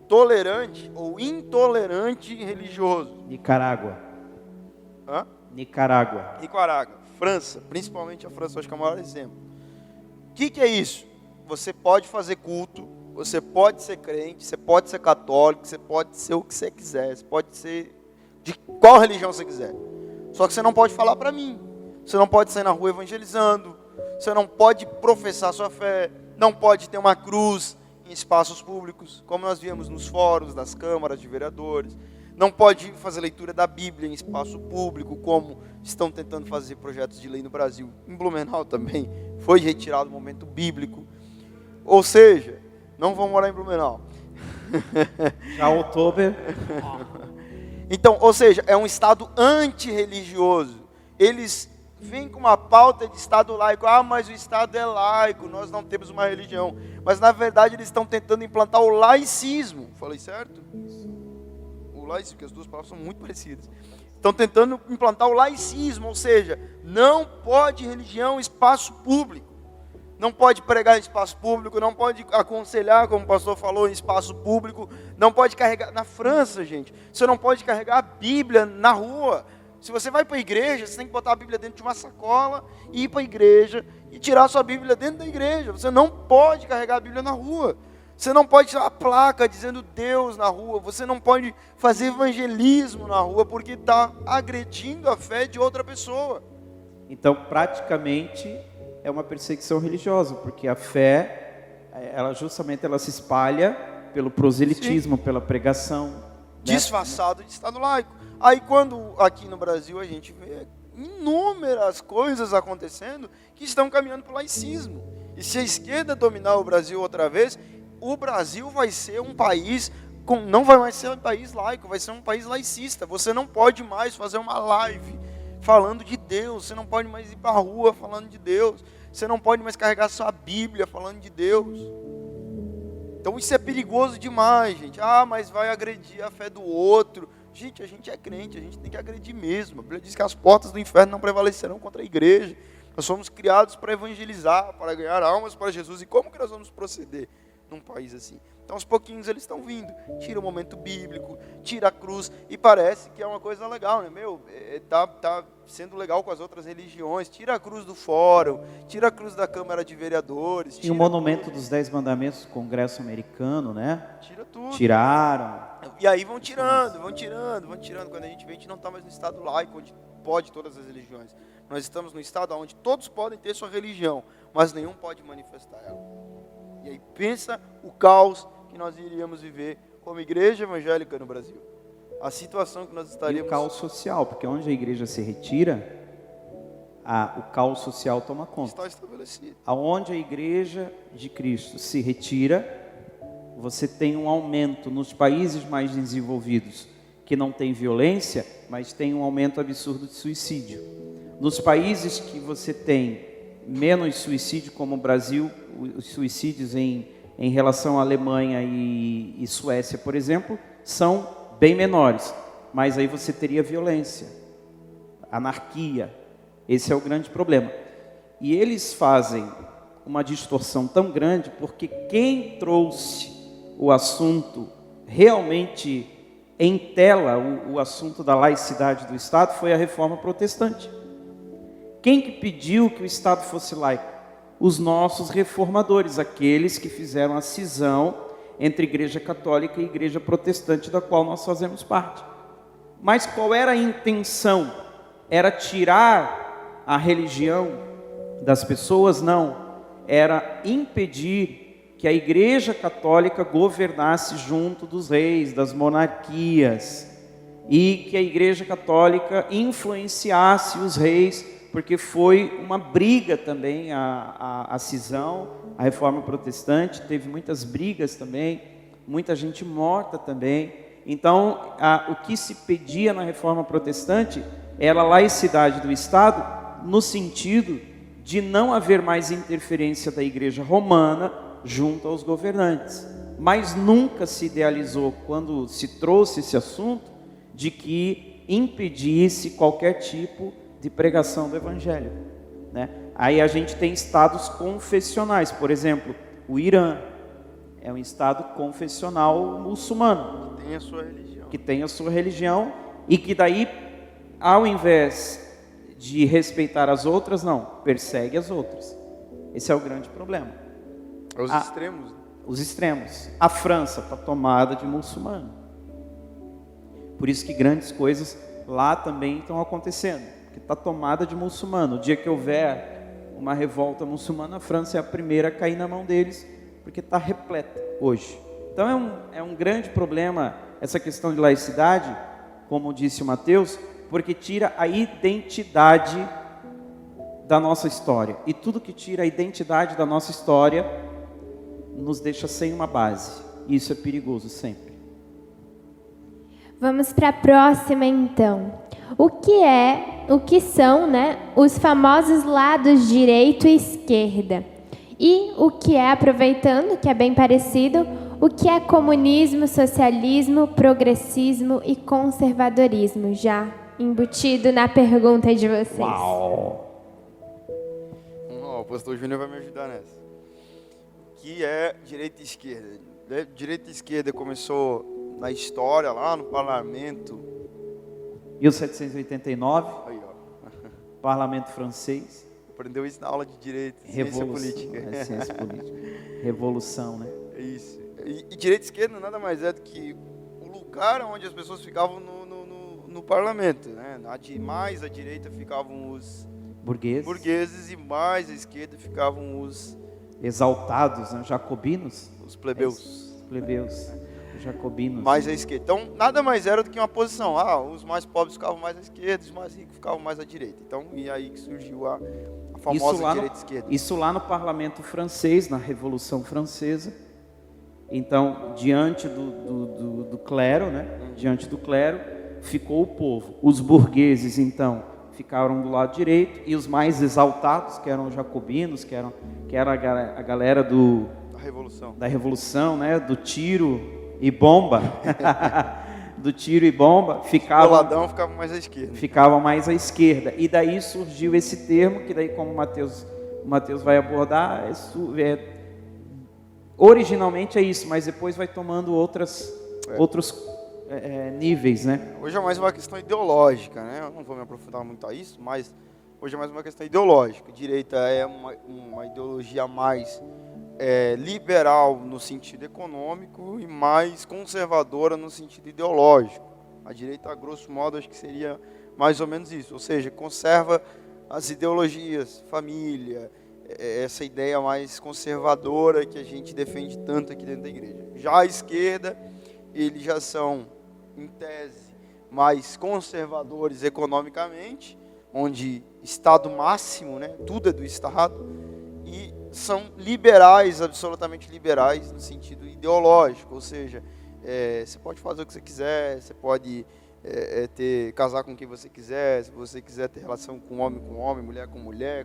tolerante ou intolerante religioso. Nicarágua. Hã? Nicarágua. França, principalmente a França, acho que é o maior exemplo. O que é isso? Você pode fazer culto Você pode ser crente, você pode ser católico, você pode ser o que você quiser, você pode ser de qual religião você quiser. Só que você não pode falar para mim. Você não pode sair na rua evangelizando. Você não pode professar sua fé. Não pode ter uma cruz em espaços públicos, como nós vimos nos fóruns das câmaras de vereadores. Não pode fazer leitura da Bíblia em espaço público, como estão tentando fazer projetos de lei no Brasil. Em Blumenau também foi retirado o momento bíblico. Ou seja, não vão morar em Blumenau. Já outubro. Então, ou seja, é um Estado antirreligioso. Eles vêm com uma pauta de Estado laico. Ah, mas o Estado é laico, nós não temos uma religião. Mas, na verdade, eles estão tentando implantar o laicismo. Falei certo? O laicismo, porque as duas palavras são muito parecidas. Estão tentando implantar o laicismo, ou seja, não pode religião em espaço público. Não pode pregar em espaço público, não pode aconselhar, como o pastor falou, em espaço público. Não pode carregar... Na França, gente, você não pode carregar a Bíblia na rua. Se você vai para a igreja, você tem que botar a Bíblia dentro de uma sacola, ir para a igreja e tirar a sua Bíblia dentro da igreja. Você não pode carregar a Bíblia na rua. Você não pode tirar a placa dizendo Deus na rua. Você não pode fazer evangelismo na rua, porque está agredindo a fé de outra pessoa. Então, praticamente, é uma perseguição religiosa, porque a fé, ela justamente ela se espalha pelo proselitismo, sim, pela pregação. Disfarçado de Estado laico. Aí quando aqui no Brasil a gente vê inúmeras coisas acontecendo que estão caminhando para o laicismo. E se a esquerda dominar o Brasil outra vez, o Brasil vai ser um país, não vai mais ser um país laico, vai ser um país laicista. Você não pode mais fazer uma live falando de Deus, você não pode mais ir para a rua falando de Deus, você não pode mais carregar sua Bíblia falando de Deus. Então isso é perigoso demais, gente. Ah, mas vai agredir a fé do outro. Gente, a gente é crente, a gente tem que agredir mesmo. A Bíblia diz que as portas do inferno não prevalecerão contra a igreja. Nós somos criados para evangelizar, para ganhar almas para Jesus. E como que nós vamos proceder num país assim? Então, aos pouquinhos eles estão vindo. Tira o momento bíblico, tira a cruz. E parece que é uma coisa legal, né? Tá sendo legal com as outras religiões. Tira a cruz do fórum, tira a cruz da Câmara de Vereadores. E o monumento dos 10 mandamentos do Congresso americano, né? Tira tudo. Tiraram. E aí vão tirando. Quando a gente vê, a gente não está mais no Estado laico, onde pode todas as religiões. Nós estamos no Estado onde todos podem ter sua religião, mas nenhum pode manifestar ela. E aí pensa o caos que nós iríamos viver como igreja evangélica no Brasil. A situação que nós estaríamos... E o caos social, porque onde a igreja se retira, o caos social toma conta. Está estabelecido. Aonde a igreja de Cristo se retira, você tem um aumento nos países mais desenvolvidos, que não tem violência, mas tem um aumento absurdo de suicídio. Nos países que você tem menos suicídio, como o Brasil, os suicídios em relação à Alemanha e Suécia, por exemplo, são bem menores. Mas aí você teria violência, anarquia. Esse é o grande problema. E eles fazem uma distorção tão grande porque quem trouxe o assunto realmente em tela, o assunto da laicidade do Estado, foi a Reforma Protestante. Quem que pediu que o Estado fosse laico? Os nossos reformadores, aqueles que fizeram a cisão entre Igreja Católica e Igreja Protestante, da qual nós fazemos parte. Mas qual era a intenção? Era tirar a religião das pessoas? Não. Era impedir que a Igreja Católica governasse junto dos reis, das monarquias, e que a Igreja Católica influenciasse os reis, porque foi uma briga também a cisão, a Reforma Protestante, teve muitas brigas também, muita gente morta também. Então, o que se pedia na Reforma Protestante era a laicidade do Estado, no sentido de não haver mais interferência da Igreja Romana junto aos governantes. Mas nunca se idealizou, quando se trouxe esse assunto, de que impedisse qualquer tipo de pregação do Evangelho, né? Aí a gente tem estados confessionais, por exemplo, o Irã é um estado confessional muçulmano, que tem a sua religião e que daí, ao invés de respeitar as outras, não, persegue as outras. Esse é o grande problema. Os extremos. os extremos. A França está tomada de muçulmano. Por isso que grandes coisas lá também estão acontecendo, porque está tomada de muçulmano. O dia que houver uma revolta muçulmana, a França é a primeira a cair na mão deles, porque está repleta hoje. Então é um grande problema essa questão de laicidade, como disse o Mateus, porque tira a identidade da nossa história. E tudo que tira a identidade da nossa história nos deixa sem uma base. E isso é perigoso sempre. Vamos para a próxima então. O que são, né, os famosos lados direito e esquerda? E o que é, aproveitando, que é bem parecido, o que é comunismo, socialismo, progressismo e conservadorismo? Já embutido na pergunta de vocês. Uau! O pastor Júnior vai me ajudar nessa. Que é direita e esquerda. Direita e esquerda começou na história, lá no parlamento. 1789, Aí, ó. parlamento francês. Aprendeu isso na aula de direito, ciência política. É, ciência política. Revolução, né? É isso. E direita e esquerda nada mais é do que o lugar onde as pessoas ficavam no parlamento, né? Mais à direita ficavam os burgueses e mais à esquerda ficavam os exaltados, né? Jacobinos, os plebeus. Os jacobinos. Mais à esquerda. Então, nada mais era do que uma posição. Os mais pobres ficavam mais à esquerda, os mais ricos ficavam mais à direita. Então, e aí que surgiu a famosa direita e esquerda. Isso lá no parlamento francês, na Revolução Francesa. Então, diante do clero, né? Diante do clero, ficou o povo. Os burgueses, então, ficaram do lado direito, e os mais exaltados, que eram os jacobinos, que era a galera da Revolução, né? Do tiro e bomba. Do tiro e bomba, Boladão ficava mais à esquerda. Ficava mais à esquerda. E daí surgiu esse termo, que daí, como o Mateus vai abordar, originalmente é isso, mas depois vai tomando outros níveis, né? Hoje é mais uma questão ideológica, né? Eu não vou me aprofundar muito a isso, mas hoje é mais uma questão ideológica. Direita é uma ideologia mais liberal no sentido econômico e mais conservadora no sentido ideológico. A direita, a grosso modo, acho que seria mais ou menos isso. Ou seja, conserva as ideologias, família, essa ideia mais conservadora que a gente defende tanto aqui dentro da igreja. Já a esquerda, eles já são, em tese, mais conservadores economicamente, onde Estado máximo, né, tudo é do Estado, e são liberais, absolutamente liberais no sentido ideológico, ou seja, você pode fazer o que você quiser, você pode casar com quem você quiser, se você quiser ter relação com homem, mulher,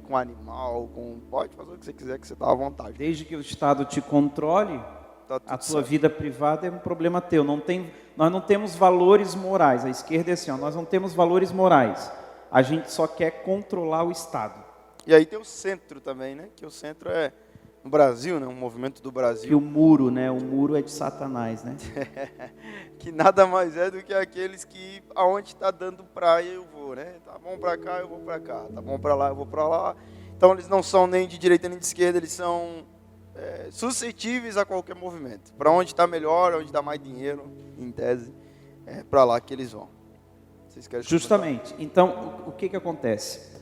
com animal, pode fazer o que você quiser, que você está à vontade. Desde que o Estado te controle, a tua vida privada é um problema teu. Nós não temos valores morais. A esquerda é assim, nós não temos valores morais. A gente só quer controlar o Estado. E aí tem o centro também, né? Que o centro é no Brasil, né? Um movimento do Brasil. Que o muro, né? O muro é de Satanás, né? Que nada mais é do que aqueles que aonde está dando praia eu vou, né? Tá bom para cá, eu vou para cá. Tá bom para lá, eu vou para lá. Então eles não são nem de direita nem de esquerda, eles são suscetíveis a qualquer movimento. Para onde está melhor, onde dá mais dinheiro, em tese, é para lá que eles vão. Vocês querem justamente. Então, o que acontece?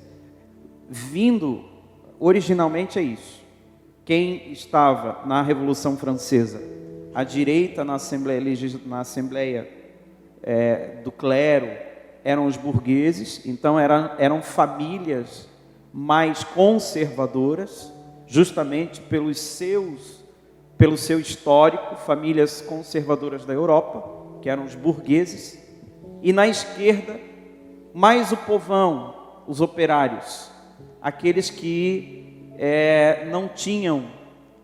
Originalmente é isso. Quem estava na Revolução Francesa, à direita na Assembleia do clero, eram os burgueses, então eram famílias mais conservadoras, justamente pelo seu histórico, famílias conservadoras da Europa, que eram os burgueses, e na esquerda, mais o povão, os operários, aqueles que não tinham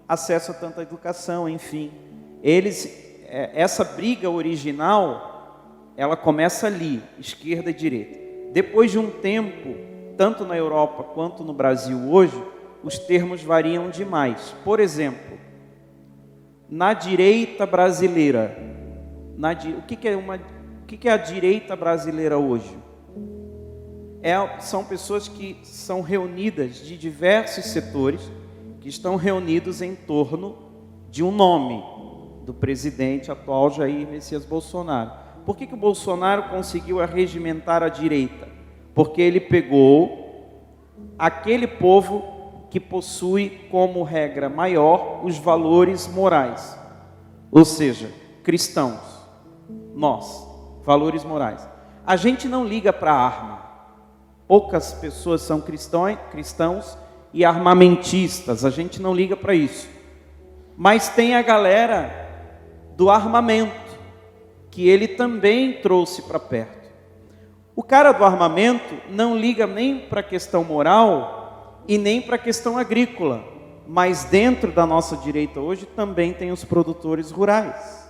acesso a tanta educação, enfim. Essa briga original, ela começa ali, esquerda e direita. Depois de um tempo, tanto na Europa quanto no Brasil hoje, os termos variam demais. Por exemplo, na direita brasileira, o que é a direita brasileira hoje? São pessoas que são reunidas de diversos setores, que estão reunidos em torno de um nome do presidente atual Jair Messias Bolsonaro. Por que o Bolsonaro conseguiu arregimentar a direita? Porque ele pegou aquele povo que possui como regra maior os valores morais, ou seja, cristãos, nós, valores morais. A gente não liga para a arma. Poucas pessoas são cristãos e armamentistas, a gente não liga para isso. Mas tem a galera do armamento, que ele também trouxe para perto. O cara do armamento não liga nem para a questão moral e nem para a questão agrícola, mas dentro da nossa direita hoje também tem os produtores rurais,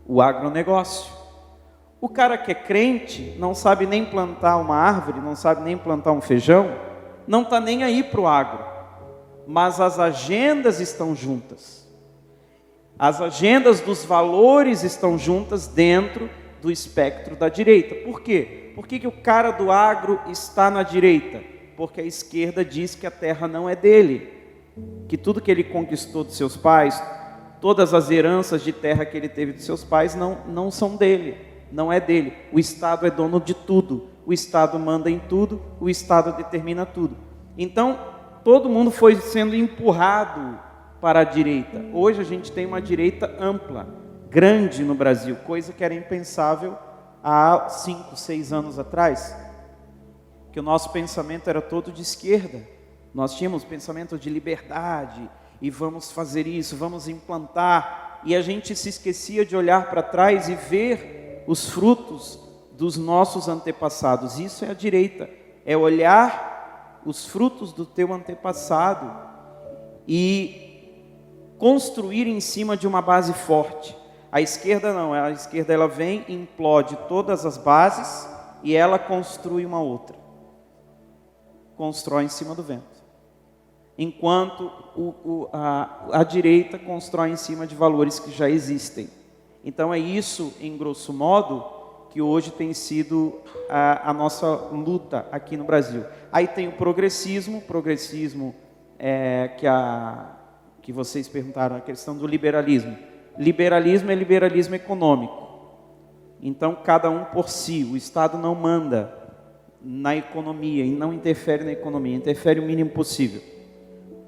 o agronegócio. O cara que é crente não sabe nem plantar uma árvore, não sabe nem plantar um feijão, não está nem aí para o agro, mas as agendas estão juntas. As agendas dos valores estão juntas dentro do espectro da direita. Por quê? Por que o cara do agro está na direita? Porque a esquerda diz que a terra não é dele, que tudo que ele conquistou dos seus pais, todas as heranças de terra que ele teve dos seus pais não são dele, não é dele. O Estado é dono de tudo, o Estado manda em tudo, o Estado determina tudo. Então, todo mundo foi sendo empurrado para a direita. Hoje a gente tem uma direita ampla, grande no Brasil, coisa que era impensável há 5, 6 anos atrás, que o nosso pensamento era todo de esquerda. Nós tínhamos pensamento de liberdade, e vamos fazer isso, vamos implantar, e a gente se esquecia de olhar para trás e ver os frutos dos nossos antepassados. Isso é a direita, é olhar os frutos do teu antepassado e construir em cima de uma base forte. A esquerda não, a esquerda ela vem, implode todas as bases e ela constrói uma outra. Constrói em cima do vento. Enquanto a direita constrói em cima de valores que já existem. Então é isso, em grosso modo, que hoje tem sido a nossa luta aqui no Brasil. Aí tem o progressismo que vocês perguntaram, a questão do liberalismo. Liberalismo é liberalismo econômico. Então, cada um por si. O Estado não manda na economia e não interfere na economia, interfere o mínimo possível.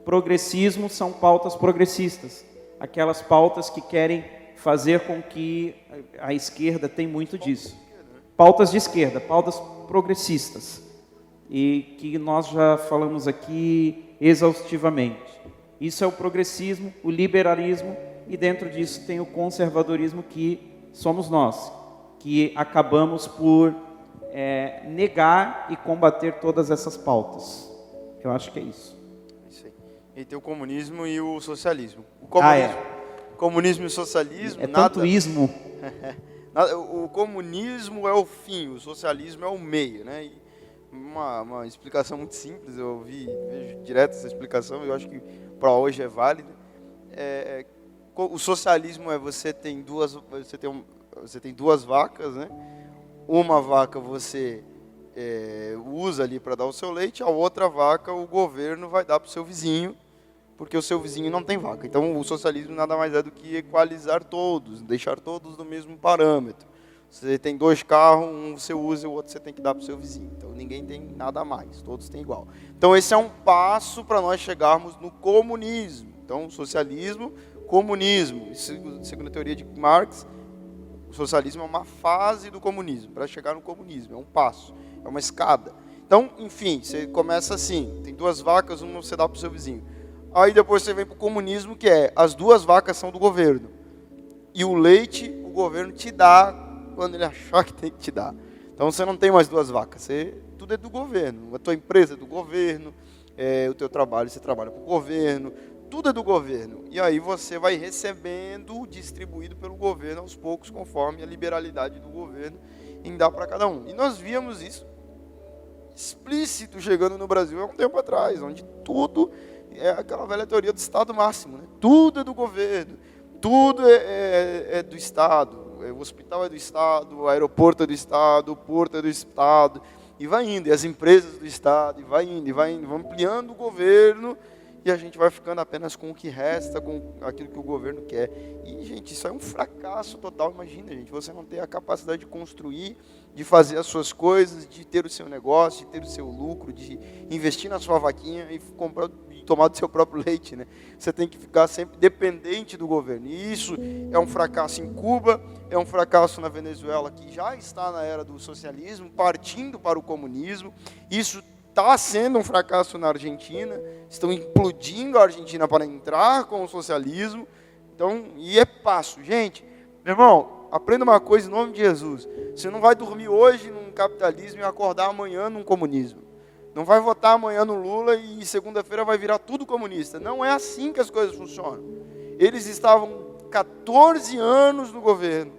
Progressismo são pautas progressistas, aquelas pautas que querem fazer com que a esquerda tem muito disso. Pautas de esquerda, pautas progressistas, e que nós já falamos aqui exaustivamente. Isso é o progressismo, o liberalismo, e dentro disso tem o conservadorismo, que somos nós, que acabamos por negar e combater todas essas pautas. Eu acho que é isso. E tem o comunismo e o socialismo. Comunismo e o socialismo... É tanto ismo. O comunismo é o fim, o socialismo é o meio, né? E uma explicação muito simples, eu vejo direto essa explicação, eu acho que para hoje é válida. O socialismo é você tem duas vacas, né? Uma vaca você usa ali para dar o seu leite, a outra vaca o governo vai dar para o seu vizinho, porque o seu vizinho não tem vaca. Então o socialismo nada mais é do que equalizar todos, deixar todos no mesmo parâmetro. Você tem 2 carros, um você usa e o outro você tem que dar para o seu vizinho. Então ninguém tem nada a mais, todos têm igual. Então esse é um passo para nós chegarmos no comunismo. Então socialismo, comunismo. Segundo a teoria de Marx, o socialismo é uma fase do comunismo. Para chegar no comunismo, é um passo, é uma escada. Então, enfim, você começa assim, tem 2 vacas, uma você dá para o seu vizinho. Aí depois você vem para o comunismo, que é, as 2 vacas são do governo. E o leite, o governo te dá quando ele achar que tem que te dar. Então você não tem mais 2 vacas, tudo é do governo. A tua empresa é do governo, o teu trabalho, você trabalha para o governo, tudo é do governo. E aí você vai recebendo, distribuído pelo governo aos poucos, conforme a liberalidade do governo em dar para cada um. E nós víamos isso explícito chegando no Brasil há um tempo atrás, onde tudo é aquela velha teoria do Estado máximo, né? Tudo é do governo, tudo é do Estado, o hospital é do Estado, o aeroporto é do Estado, o porto é do Estado, e vai indo, e as empresas do Estado, e vai indo, vai ampliando o governo, e a gente vai ficando apenas com o que resta, com aquilo que o governo quer. E, gente, isso é um fracasso total. Imagina, gente, você não ter a capacidade de construir, de fazer as suas coisas, de ter o seu negócio, de ter o seu lucro, de investir na sua vaquinha e comprar e tomar do seu próprio leite, né? Você tem que ficar sempre dependente do governo. E isso é um fracasso em Cuba, é um fracasso na Venezuela, que já está na era do socialismo, partindo para o comunismo. Isso está sendo um fracasso na Argentina, estão implodindo a Argentina para entrar com o socialismo. Então, e é passo. Gente, meu irmão, aprenda uma coisa em nome de Jesus. Você não vai dormir hoje num capitalismo e acordar amanhã num comunismo. Não vai votar amanhã no Lula e segunda-feira vai virar tudo comunista. Não é assim que as coisas funcionam. Eles estavam 14 anos no governo.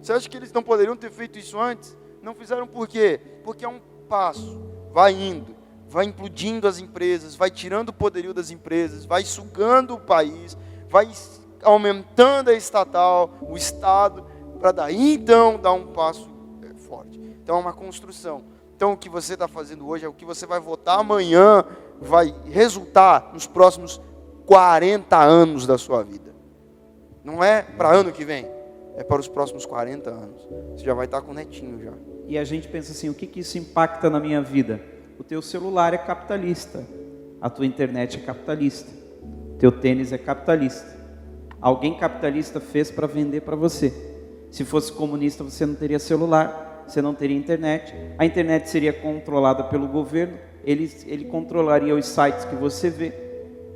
Você acha que eles não poderiam ter feito isso antes? Não fizeram por quê? Porque é um passo. Vai indo, vai implodindo as empresas, vai tirando o poderio das empresas, vai sugando o país, vai aumentando a estatal, o Estado, para daí então dar um passo forte. Então é uma construção. Então o que você está fazendo hoje é o que você vai votar amanhã, vai resultar nos próximos 40 anos da sua vida. Não é para ano que vem, é para os próximos 40 anos. Você já vai estar com o netinho já. E a gente pensa assim, o que isso impacta na minha vida? O teu celular é capitalista, a tua internet é capitalista, teu tênis é capitalista. Alguém capitalista fez para vender para você. Se fosse comunista, você não teria celular, você não teria internet. A internet seria controlada pelo governo, ele controlaria os sites que você vê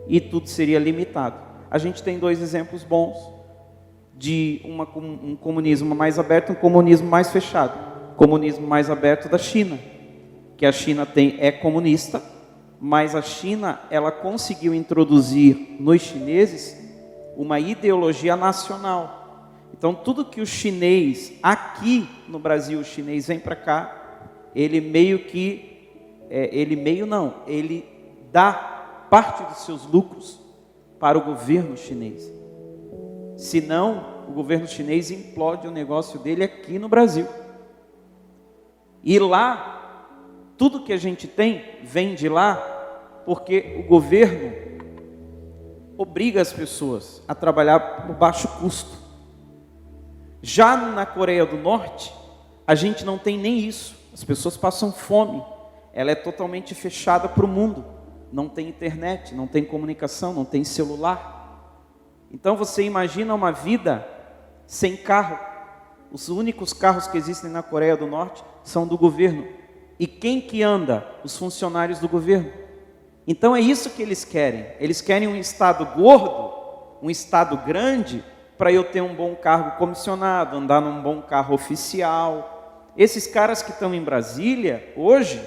e tudo seria limitado. A gente tem dois exemplos bons de um comunismo mais aberto e um comunismo mais fechado. O comunismo mais aberto da China, que a China é comunista, mas a China ela conseguiu introduzir nos chineses uma ideologia nacional. Então tudo que o chinês, aqui no Brasil, o chinês vem para cá, ele dá parte dos seus lucros para o governo chinês. Senão, o governo chinês implode o negócio dele aqui no Brasil. E lá, tudo que a gente tem vem de lá, porque o governo obriga as pessoas a trabalhar por baixo custo. Já na Coreia do Norte, a gente não tem nem isso. As pessoas passam fome. Ela é totalmente fechada para o mundo. Não tem internet, não tem comunicação, não tem celular. Então você imagina uma vida sem carro. Os únicos carros que existem na Coreia do Norte são do governo. E quem que anda? Os funcionários do governo. Então é isso que eles querem. Eles querem um Estado gordo, um Estado grande, para eu ter um bom cargo comissionado, andar num bom carro oficial. Esses caras que estão em Brasília, hoje,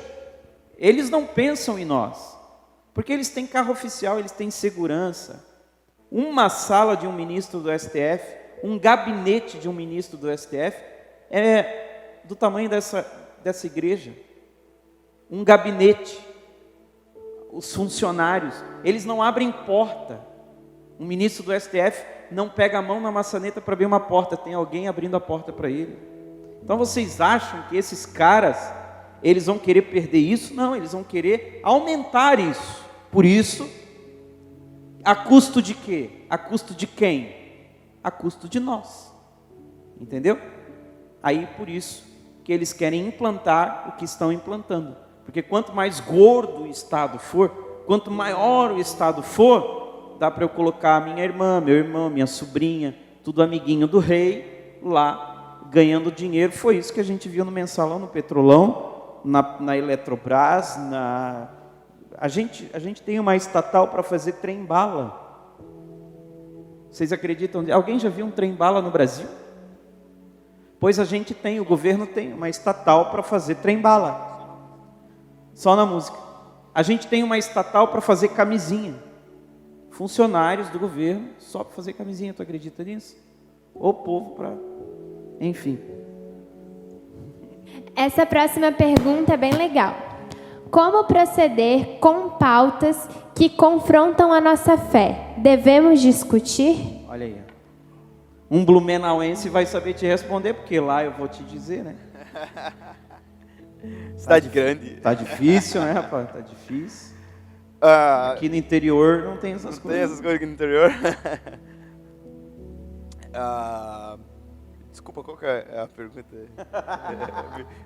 eles não pensam em nós. Porque eles têm carro oficial, eles têm segurança. Uma sala de um ministro do STF, um gabinete de um ministro do STF, é do tamanho dessa igreja. Um gabinete. Os funcionários, eles não abrem porta. Um ministro do STF não pega a mão na maçaneta para abrir uma porta, tem alguém abrindo a porta para ele. Então vocês acham que esses caras, eles vão querer perder isso? Não, eles vão querer aumentar isso. Por isso, a custo de quê? A custo de quem? A custo de nós. Entendeu? Aí por isso que eles querem implantar o que estão implantando. Porque quanto mais gordo o Estado for, quanto maior o Estado for, dá para eu colocar a minha irmã, meu irmão, minha sobrinha, tudo amiguinho do rei, lá, ganhando dinheiro. Foi isso que a gente viu no Mensalão, no Petrolão, na Eletrobras, A gente tem uma estatal para fazer trem-bala. Vocês acreditam? Alguém já viu um trem-bala no Brasil? Pois a gente tem, o governo tem uma estatal para fazer trem-bala. Só na música. A gente tem uma estatal para fazer camisinha. Funcionários do governo só para fazer camisinha, tu acredita nisso? O povo para... Enfim. Essa próxima pergunta é bem legal. Como proceder com pautas que confrontam a nossa fé? Devemos discutir? Olha aí. Um blumenauense vai saber te responder, porque lá eu vou te dizer, né? Cidade grande. Tá difícil, né, rapaz? Tá difícil. Aqui no interior não tem essas Tem coisas. essas coisas aqui no interior. Desculpa, qual que é a pergunta?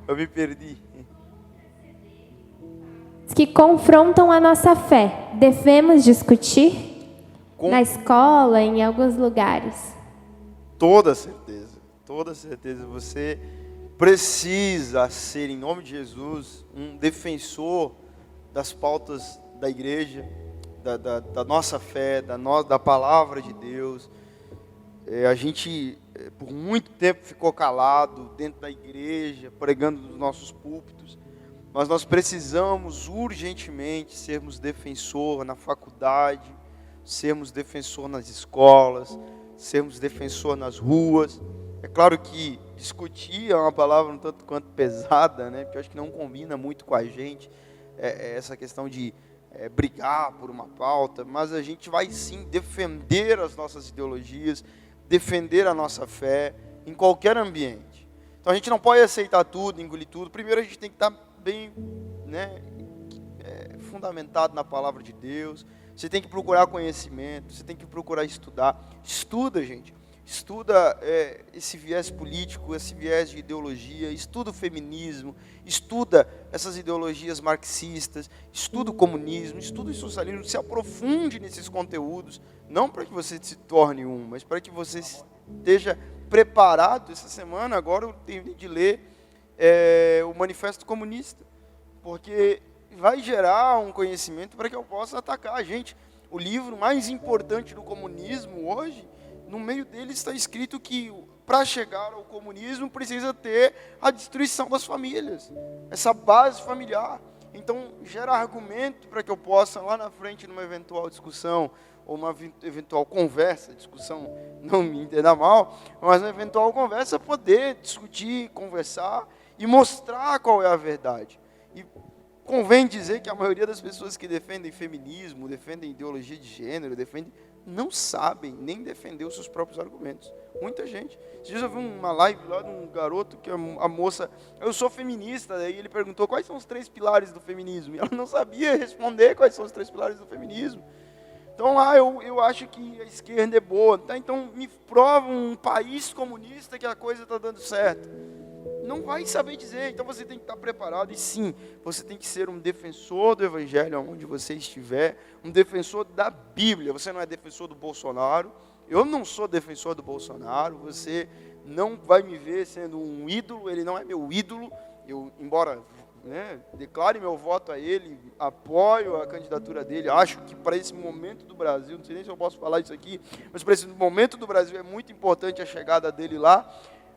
Eu me perdi. Que confrontam a nossa fé. Devemos discutir na escola, em alguns lugares. Toda certeza, toda certeza. Você precisa ser, em nome de Jesus, um defensor das pautas da igreja, da nossa fé, da palavra de Deus. A gente, por muito tempo, ficou calado dentro da igreja, pregando nos nossos púlpitos. Mas nós precisamos urgentemente sermos defensor na faculdade, sermos defensor nas escolas, sermos defensor nas ruas. É claro que discutir é uma palavra um tanto quanto pesada, né? Porque eu acho que não combina muito com a gente, essa questão de brigar por uma pauta, mas a gente vai sim defender as nossas ideologias, defender a nossa fé em qualquer ambiente. Então a gente não pode aceitar tudo, engolir tudo. Primeiro a gente tem que estar bem, né, fundamentado na palavra de Deus. Você tem que procurar conhecimento, você tem que procurar estudar. Estuda, gente. Estuda esse viés político, esse viés de ideologia, estuda o feminismo, estuda essas ideologias marxistas, estuda o comunismo, estuda o socialismo, se aprofunde nesses conteúdos, não para que você se torne mas para que você esteja preparado. Essa semana, agora eu terminei de ler o Manifesto Comunista, porque vai gerar um conhecimento para que eu possa atacar a gente. O livro mais importante do comunismo hoje, no meio dele está escrito que para chegar ao comunismo precisa ter a destruição das famílias, essa base familiar. Então gera argumento para que eu possa lá na frente, numa eventual discussão, ou uma eventual conversa, discussão, não me entenda mal, mas uma eventual conversa, poder discutir, conversar e mostrar qual é a verdade. E convém dizer que a maioria das pessoas que defendem feminismo, defendem ideologia de gênero, não sabem nem defender os seus próprios argumentos. Muita gente. Esses dias eu vi uma live lá de um garoto que a moça, eu sou feminista, daí ele perguntou quais são os 3 pilares do feminismo, e ela não sabia responder quais são os 3 pilares do feminismo. Então lá eu acho que a esquerda é boa, tá? Então me prova um país comunista que a coisa está dando certo. Não vai saber dizer, então você tem que estar preparado. E sim, você tem que ser um defensor do Evangelho onde você estiver, um defensor da Bíblia. Você não é defensor do Bolsonaro, eu não sou defensor do Bolsonaro, você não vai me ver sendo um ídolo, ele não é meu ídolo. Eu, embora declare meu voto a ele, apoio a candidatura dele, acho que para esse momento do Brasil, não sei nem se eu posso falar isso aqui, mas para esse momento do Brasil é muito importante a chegada dele lá.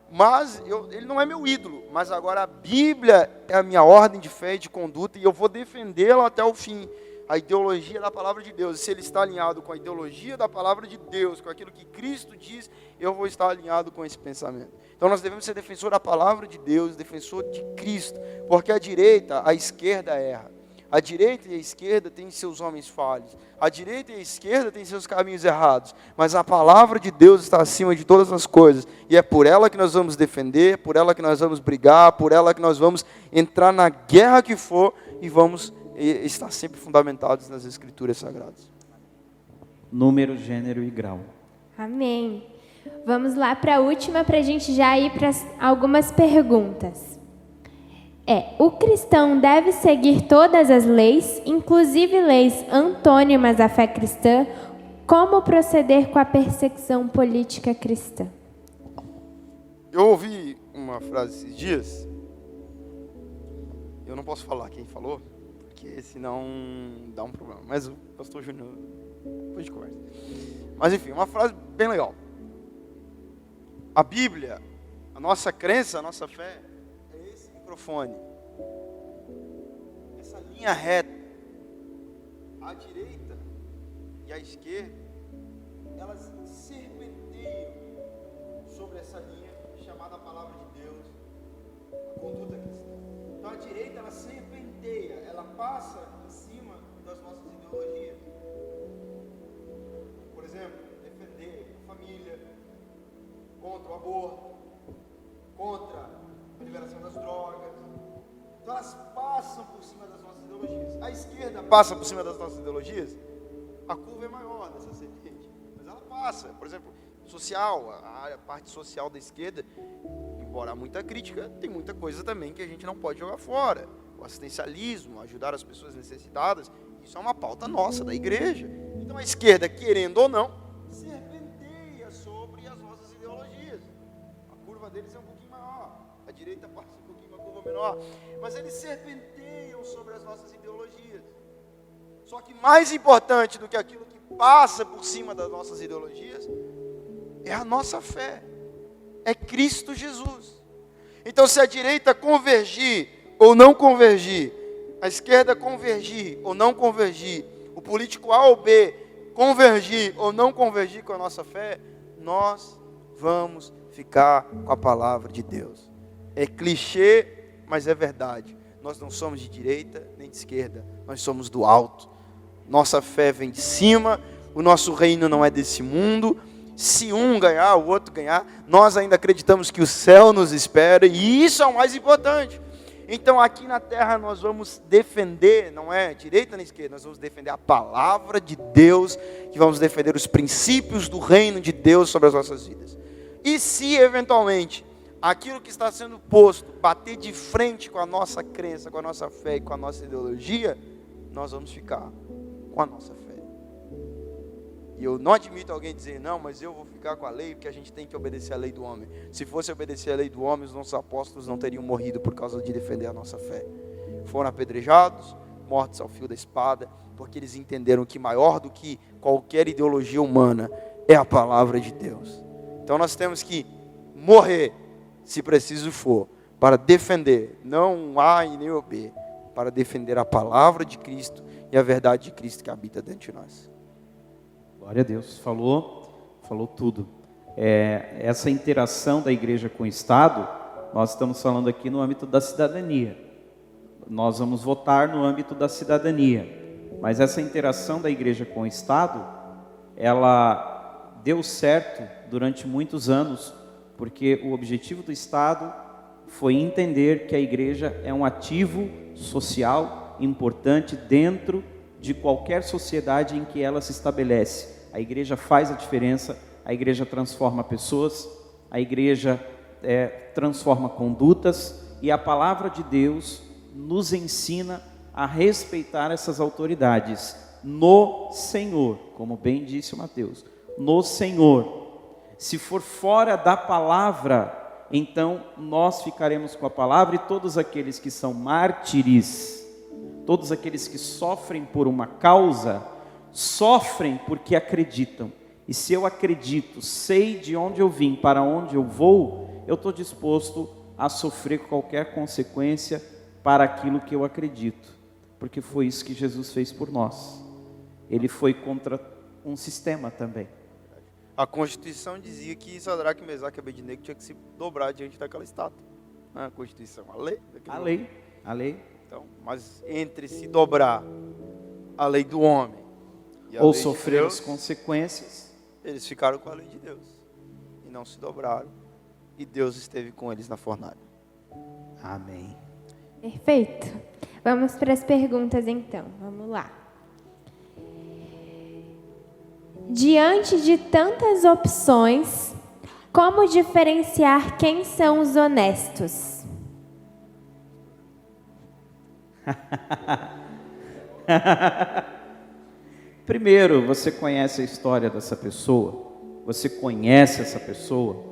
Mas ele não é meu ídolo, mas agora a Bíblia é a minha ordem de fé e de conduta, e eu vou defendê-la até o fim. A ideologia da palavra de Deus, e se ele está alinhado com a ideologia da palavra de Deus, com aquilo que Cristo diz, eu vou estar alinhado com esse pensamento. Então nós devemos ser defensor da palavra de Deus, defensor de Cristo, porque a direita, a esquerda erra. A direita e a esquerda têm seus homens falhos. A direita e a esquerda têm seus caminhos errados. Mas a palavra de Deus está acima de todas as coisas. E é por ela que nós vamos defender, por ela que nós vamos brigar, por ela que nós vamos entrar na guerra que for e vamos estar sempre fundamentados nas Escrituras Sagradas. Número, gênero e grau. Amém. Vamos lá para a última, para a gente já ir para algumas perguntas. O cristão deve seguir todas as leis, inclusive leis antônimas à fé cristã. Como proceder com a perseguição política cristã? Eu ouvi uma frase esses dias, eu não posso falar quem falou, porque senão dá um problema, mas o pastor Júnior, depois de conversa. Mas enfim, uma frase bem legal. A Bíblia, a nossa crença, a nossa fé, é esse microfone, essa linha reta, à direita e à esquerda, elas serpenteiam sobre essa linha chamada palavra de Deus, a conduta cristã. Então a direita, ela serpenteia, ela passa em cima das nossas ideologias. Por exemplo, defender a família, contra o aborto, contra a liberação das drogas, Então elas passam por cima das nossas ideologias. A esquerda passa por cima das nossas ideologias. A curva é maior dessa serpente, mas ela passa. Por exemplo, social, a parte social da esquerda, embora há muita crítica, tem muita coisa também que a gente não pode jogar fora. O assistencialismo, ajudar as pessoas necessitadas, isso é uma pauta nossa, da igreja. Então a esquerda, querendo ou não, serpenteia sobre as nossas ideologias. A curva deles é um pouquinho maior, a direita passa um pouquinho uma curva menor, mas eles serpenteiam sobre as nossas ideologias. Só que mais importante do que aquilo que passa por cima das nossas ideologias é a nossa fé, é Cristo Jesus. Então, se a direita convergir ou não convergir, a esquerda convergir ou não convergir, o político A ou B convergir ou não convergir com a nossa fé, nós vamos ficar com a palavra de Deus. É clichê, mas é verdade. Nós não somos de direita nem de esquerda, nós somos do alto. Nossa fé vem de cima, o nosso reino não é desse mundo. Se um ganhar, o outro ganhar, nós ainda acreditamos que o céu nos espera, e isso é o mais importante. Então aqui na terra nós vamos defender, não é direita nem esquerda, nós vamos defender a palavra de Deus, que vamos defender os princípios do reino de Deus sobre as nossas vidas. E se eventualmente aquilo que está sendo posto bater de frente com a nossa crença, com a nossa fé e com a nossa ideologia, nós vamos ficar com a nossa fé. E eu não admito alguém dizer, não, mas eu vou ficar com a lei, porque a gente tem que obedecer a lei do homem. Se fosse obedecer a lei do homem, os nossos apóstolos não teriam morrido por causa de defender a nossa fé. Foram apedrejados, mortos ao fio da espada, porque eles entenderam que maior do que qualquer ideologia humana é a palavra de Deus. Então nós temos que morrer, se preciso for, para defender, não um A e nem o B, para defender a palavra de Cristo e a verdade de Cristo que habita dentro de nós. Glória a Deus, falou tudo. Essa interação da igreja com o Estado, nós estamos falando aqui no âmbito da cidadania. Nós vamos votar no âmbito da cidadania. Mas essa interação da igreja com o Estado, ela deu certo durante muitos anos, porque o objetivo do Estado foi entender que a igreja é um ativo social importante dentro de qualquer sociedade em que ela se estabelece. A igreja faz a diferença, a igreja transforma pessoas, a igreja transforma condutas, e a palavra de Deus nos ensina a respeitar essas autoridades no Senhor, como bem disse o Mateus, no Senhor. Se for fora da palavra, então nós ficaremos com a palavra, e todos aqueles que são mártires, todos aqueles que sofrem por uma causa, sofrem porque acreditam. E se eu acredito, sei de onde eu vim, para onde eu vou, eu estou disposto a sofrer qualquer consequência para aquilo que eu acredito, porque foi isso que Jesus fez por nós. Ele foi contra um sistema também. A Constituição dizia que Sadraque, Mesaque e Abednego tinha que se dobrar diante daquela estátua. Não é a Constituição, a lei. A lei. Então, mas entre se dobrar a lei do homem e a ou lei sofrer de Deus, as consequências, eles ficaram com a lei de Deus e não se dobraram, e Deus esteve com eles na fornalha. amém. Perfeito. Vamos para as perguntas então. Vamos lá. Diante de tantas opções, como diferenciar quem são os honestos? Primeiro, você conhece a história dessa pessoa, você conhece essa pessoa.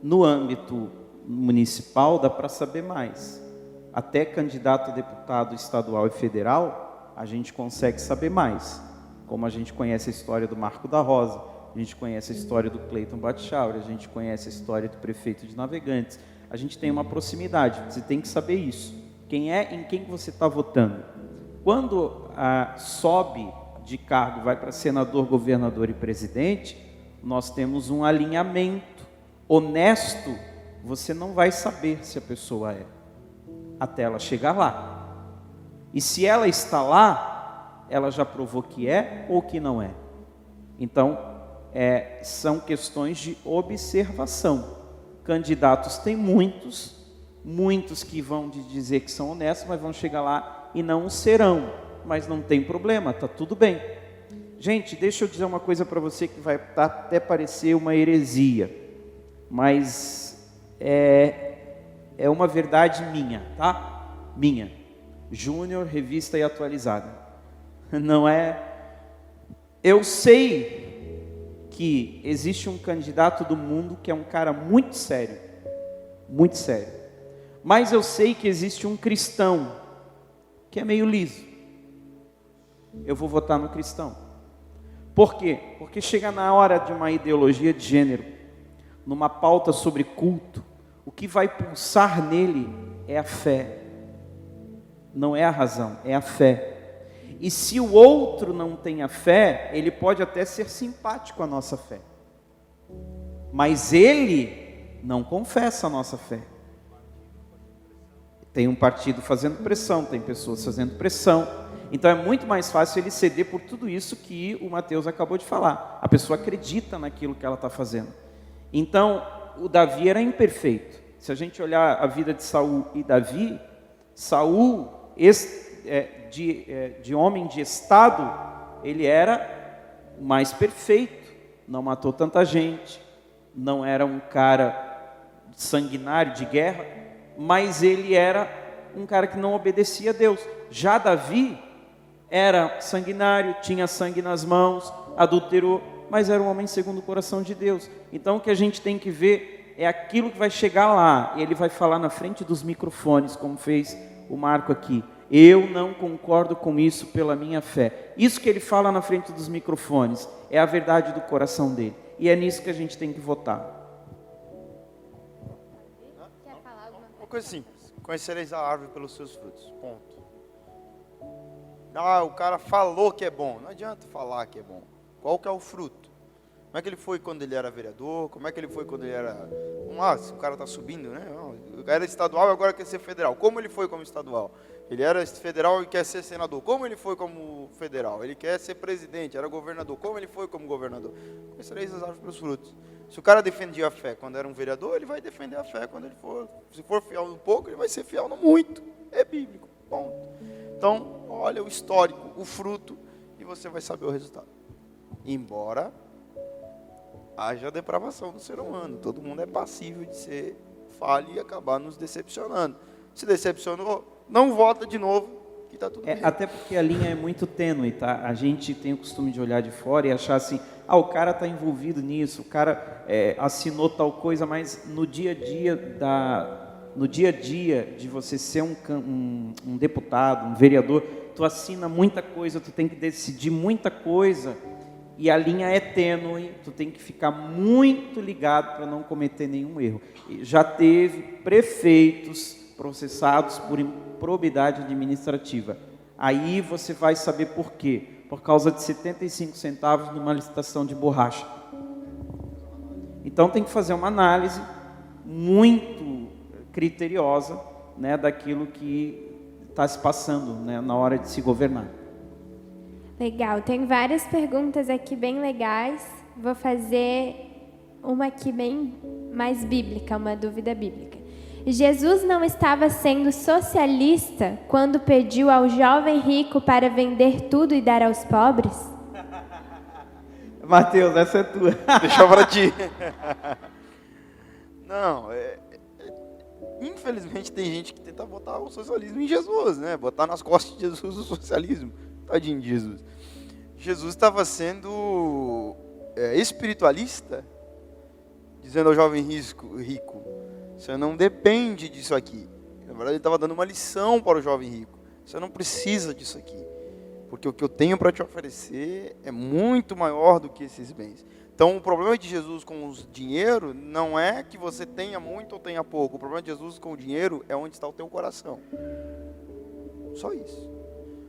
No âmbito municipal dá para saber mais. Até candidato a deputado estadual e federal, a gente consegue saber mais. Como a gente conhece a história do Marco da Rosa, a gente conhece a história do Cleiton Batichauri, a gente conhece a história do prefeito de Navegantes. A gente tem uma proximidade, você tem que saber isso. Em quem você está votando. Quando sobe de cargo, vai para senador, governador e presidente, nós temos um alinhamento honesto. Você não vai saber se a pessoa é, até ela chegar lá. E se ela está lá, ela já provou que é ou que não é. Então, são questões de observação. Candidatos tem muitos, muitos que vão dizer que são honestos, mas vão chegar lá e não serão. Mas não tem problema, tá tudo bem. Gente, deixa eu dizer uma coisa para você que vai até parecer uma heresia, mas é uma verdade minha, tá? Minha. Júnior, revista e atualizada. Não é... Eu sei que existe um candidato do mundo que é um cara muito sério. Muito sério. Mas eu sei que existe um cristão que é meio liso. Eu vou votar no cristão. Por quê? Porque chega na hora de uma ideologia de gênero, numa pauta sobre culto, o que vai pulsar nele é a fé. Não é a razão, é a fé. E se o outro não tem a fé, ele pode até ser simpático à nossa fé. Mas ele não confessa a nossa fé. Tem um partido fazendo pressão, tem pessoas fazendo pressão. Então é muito mais fácil ele ceder por tudo isso que o Mateus acabou de falar. A pessoa acredita naquilo que ela está fazendo. Então, o Davi era imperfeito. Se a gente olhar a vida de Saul e Davi, Saul, de homem de estado, ele era o mais perfeito. Não matou tanta gente, não era um cara sanguinário de guerra, mas ele era um cara que não obedecia a Deus. Já Davi era sanguinário, tinha sangue nas mãos, adulterou, mas era um homem segundo o coração de Deus. Então o que a gente tem que ver é aquilo que vai chegar lá, e ele vai falar na frente dos microfones, como fez o Marco aqui. Eu não concordo com isso pela minha fé. Isso que ele fala na frente dos microfones é a verdade do coração dele. E é nisso que a gente tem que votar. Uma coisa simples. Conhecereis a árvore pelos seus frutos. Ponto. Ah, o cara falou que é bom. Não adianta falar que é bom. Qual que é o fruto? Como é que ele foi quando ele era vereador? Como é que ele foi quando ele era... se o cara está subindo, né? Era estadual e agora quer ser federal. Como ele foi como estadual? Ele era federal e quer ser senador. Como ele foi como federal? Ele quer ser presidente, era governador. Como ele foi como governador? Conhecereis as árvores pelos frutos. Se o cara defendia a fé quando era um vereador, ele vai defender a fé quando ele for... Se for fiel no pouco, ele vai ser fiel no muito. É bíblico. Ponto. Então, olha o histórico, o fruto, e você vai saber o resultado. Embora haja depravação do ser humano. Todo mundo é passível de ser falho e acabar nos decepcionando. Se decepcionou, não vota de novo, que está tudo bem. Até porque a linha é muito tênue, tá? A gente tem o costume de olhar de fora e achar assim, o cara está envolvido nisso, o cara assinou tal coisa, mas no dia a dia de você ser um deputado, um vereador, tu assina muita coisa, tu tem que decidir muita coisa, e a linha é tênue, tu tem que ficar muito ligado para não cometer nenhum erro. Já teve prefeitos processados por improbidade administrativa. Aí você vai saber por quê. Por causa de 75 centavos numa licitação de borracha. Então tem que fazer uma análise muito criteriosa, né, daquilo que está se passando, né, na hora de se governar. Legal, tem várias perguntas aqui bem legais. Vou fazer uma aqui bem mais bíblica, uma dúvida bíblica. Jesus não estava sendo socialista quando pediu ao jovem rico para vender tudo e dar aos pobres? Mateus, essa é tua. Deixa eu para ti. Não, infelizmente tem gente que tenta botar o socialismo em Jesus, né? Botar nas costas de Jesus o socialismo. Tadinho de Jesus. Jesus estava sendo espiritualista, dizendo ao jovem rico, você não depende disso aqui. Na verdade, ele estava dando uma lição para o jovem rico. Você não precisa disso aqui, porque o que eu tenho para te oferecer é muito maior do que esses bens. Então, o problema de Jesus com o dinheiro não é que você tenha muito ou tenha pouco. O problema de Jesus com o dinheiro é onde está o teu coração. Só isso.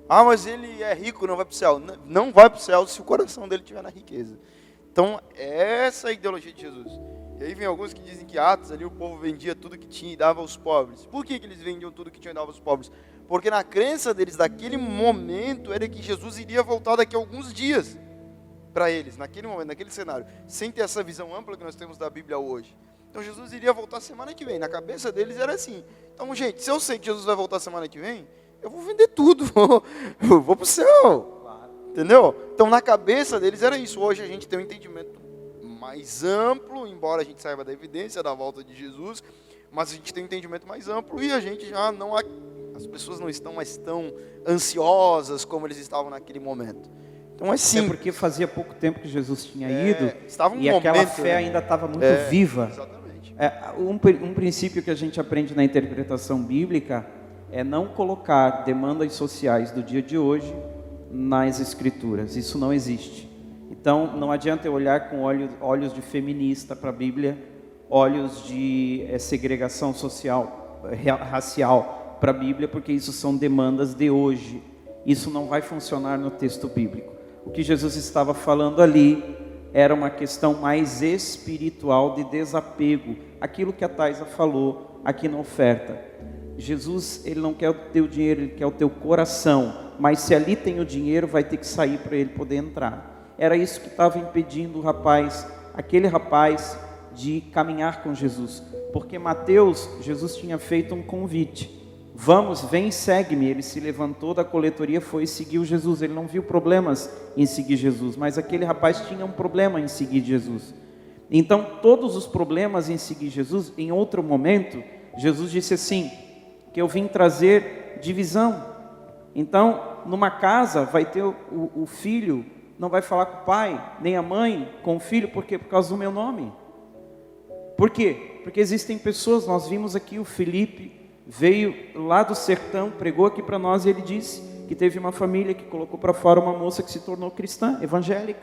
Mas ele é rico, não vai para o céu. Não vai para o céu se o coração dele estiver na riqueza. Então, essa é a ideologia de Jesus. E aí vem alguns que dizem que Atos, ali o povo vendia tudo que tinha e dava aos pobres. Por que eles vendiam tudo que tinha e dava aos pobres? Porque na crença deles, naquele momento, era que Jesus iria voltar daqui a alguns dias para eles, naquele momento, naquele cenário. Sem ter essa visão ampla que nós temos da Bíblia hoje. Então Jesus iria voltar semana que vem. Na cabeça deles era assim. Então, gente, se eu sei que Jesus vai voltar semana que vem, eu vou vender tudo, vou para o céu. Entendeu? Então, na cabeça deles era isso. Hoje a gente tem um entendimento mais amplo, embora a gente saiba da evidência da volta de Jesus, mas a gente tem um entendimento mais amplo e a gente já não... As pessoas não estão mais tão ansiosas como eles estavam naquele momento. Então, assim... É porque fazia pouco tempo que Jesus tinha ido e aquela fé ainda estava muito viva. Exatamente. Um princípio que a gente aprende na interpretação bíblica é não colocar demandas sociais do dia de hoje nas escrituras. Isso não existe. Então, não adianta eu olhar com olhos de feminista para a Bíblia, olhos de segregação social, racial para a Bíblia, porque isso são demandas de hoje. Isso não vai funcionar no texto bíblico. O que Jesus estava falando ali era uma questão mais espiritual de desapego. Aquilo que a Taisa falou aqui na oferta. Jesus, ele não quer o teu dinheiro, ele quer o teu coração. Mas se ali tem o dinheiro, vai ter que sair para ele poder entrar. Era isso que estava impedindo aquele rapaz, de caminhar com Jesus. Porque Jesus tinha feito um convite. Vamos, vem e segue-me. Ele se levantou da coletoria, foi e seguiu Jesus. Ele não viu problemas em seguir Jesus, mas aquele rapaz tinha um problema em seguir Jesus. Então, todos os problemas em seguir Jesus, em outro momento, Jesus disse assim, que eu vim trazer divisão. Então, numa casa, vai ter o filho, não vai falar com o pai, nem a mãe com o filho, por quê? Por causa do meu nome. Por quê? Porque existem pessoas, nós vimos aqui o Felipe, veio lá do sertão, pregou aqui para nós e ele disse que teve uma família que colocou para fora uma moça que se tornou cristã, evangélica.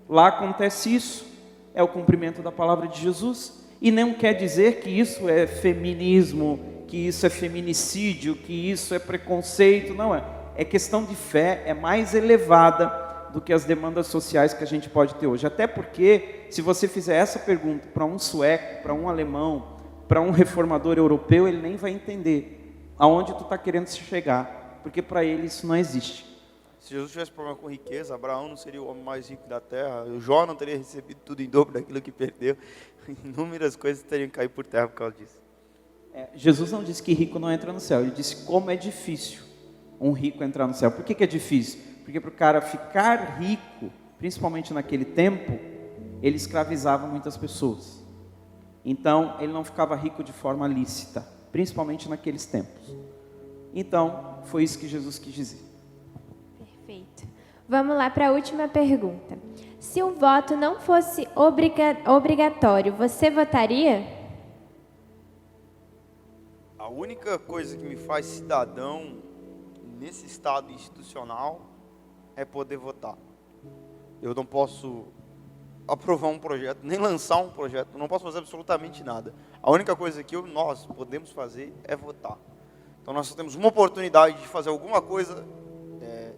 Lá acontece isso, é o cumprimento da palavra de Jesus. E não quer dizer que isso é feminismo, que isso é feminicídio, que isso é preconceito, não é. É questão de fé, é mais elevada do que as demandas sociais que a gente pode ter hoje. Até porque, se você fizer essa pergunta para um sueco, para um alemão, para um reformador europeu, ele nem vai entender aonde tu está querendo chegar, porque para ele isso não existe. Se Jesus tivesse problema com riqueza, Abraão não seria o homem mais rico da terra, o Jó não teria recebido tudo em dobro daquilo que perdeu, inúmeras coisas teriam caído por terra por causa disso. Jesus não disse que rico não entra no céu, ele disse como é difícil um rico entrar no céu. Por que é difícil? Porque para o cara ficar rico, principalmente naquele tempo, ele escravizava muitas pessoas. Então, ele não ficava rico de forma lícita, principalmente naqueles tempos. Então, foi isso que Jesus quis dizer. Perfeito. Vamos lá para a última pergunta. Se o voto não fosse obrigatório, você votaria? A única coisa que me faz cidadão nesse estado institucional é poder votar. Eu não posso aprovar um projeto, nem lançar um projeto, não posso fazer absolutamente nada. A única coisa que nós podemos fazer é votar. Então nós só temos uma oportunidade de fazer alguma coisa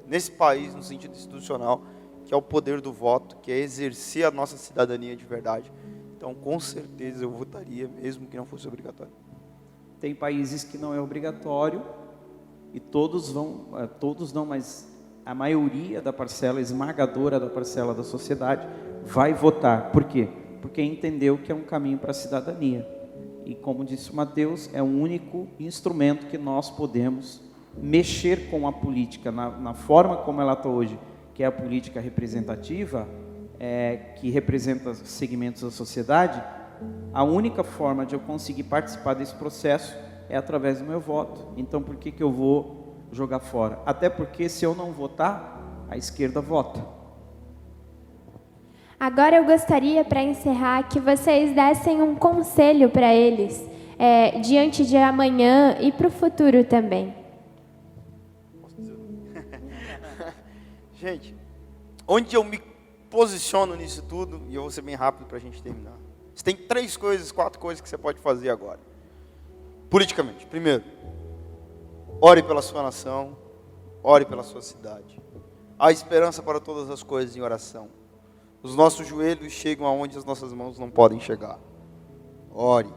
nesse país, no sentido institucional, que é o poder do voto, que é exercer a nossa cidadania de verdade. Então com certeza eu votaria, mesmo que não fosse obrigatório. Tem países que não é obrigatório, e todos não, mas a maioria da parcela esmagadora da parcela da sociedade vai votar. Por quê? Porque entendeu que é um caminho para a cidadania. E como disse o Mateus, é o único instrumento que nós podemos mexer com a política, na forma como ela está hoje, que é a política representativa, que representa segmentos da sociedade. A única forma de eu conseguir participar desse processo é através do meu voto. Então, por que eu vou jogar fora? Até porque, se eu não votar, a esquerda vota. Agora eu gostaria, para encerrar, que vocês dessem um conselho para eles, diante de amanhã e para o futuro também. Posso dizer? Gente, onde eu me posiciono nisso tudo, e eu vou ser bem rápido para a gente terminar. Você tem 4 coisas que você pode fazer agora. Politicamente. Primeiro, ore pela sua nação, ore pela sua cidade. Há esperança para todas as coisas em oração. Os nossos joelhos chegam aonde as nossas mãos não podem chegar. Ore.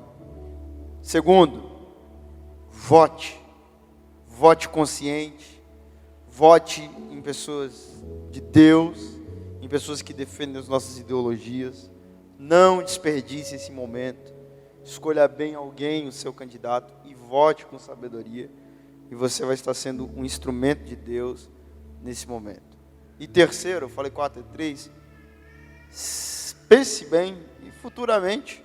Segundo, vote. Vote consciente. Vote em pessoas de Deus, em pessoas que defendem as nossas ideologias. Não desperdice esse momento. escolha bem alguém, o seu candidato, e vote com sabedoria. E você vai estar sendo um instrumento de Deus nesse momento. E terceiro, eu falei 4 e 3, pense bem e futuramente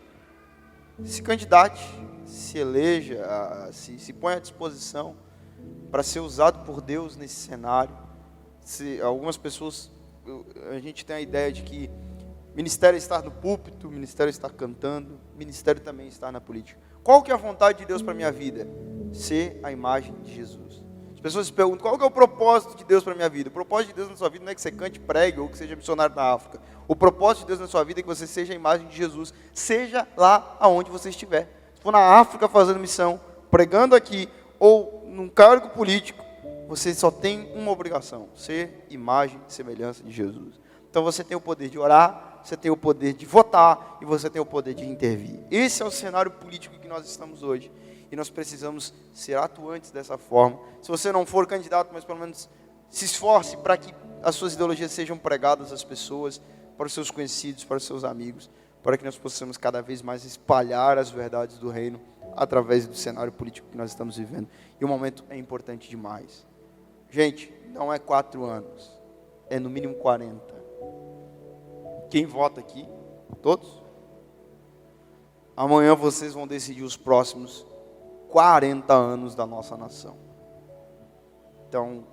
se candidate, se eleja, se ponha à disposição para ser usado por Deus nesse cenário. Algumas pessoas, a gente tem a ideia de que ministério é estar no púlpito, ministério é estar cantando, ministério também é estar na política. Qual que é a vontade de Deus para a minha vida? Ser a imagem de Jesus. As pessoas se perguntam, qual que é o propósito de Deus para a minha vida? O propósito de Deus na sua vida não é que você cante, pregue ou que seja missionário na África. O propósito de Deus na sua vida é que você seja a imagem de Jesus, seja lá aonde você estiver. Se for na África fazendo missão, pregando aqui, ou num cargo político, você só tem uma obrigação, ser imagem e semelhança de Jesus. Então você tem o poder de orar, você tem o poder de votar e você tem o poder de intervir. Esse é o cenário político que nós estamos hoje. E nós precisamos ser atuantes dessa forma. Se você não for candidato, mas pelo menos se esforce para que as suas ideologias sejam pregadas às pessoas, para os seus conhecidos, para os seus amigos, para que nós possamos cada vez mais espalhar as verdades do reino através do cenário político que nós estamos vivendo. E o momento é importante demais. Gente, não é 4 anos, é no mínimo 40. Quem vota aqui? Todos? Amanhã vocês vão decidir os próximos 40 anos da nossa nação. Então,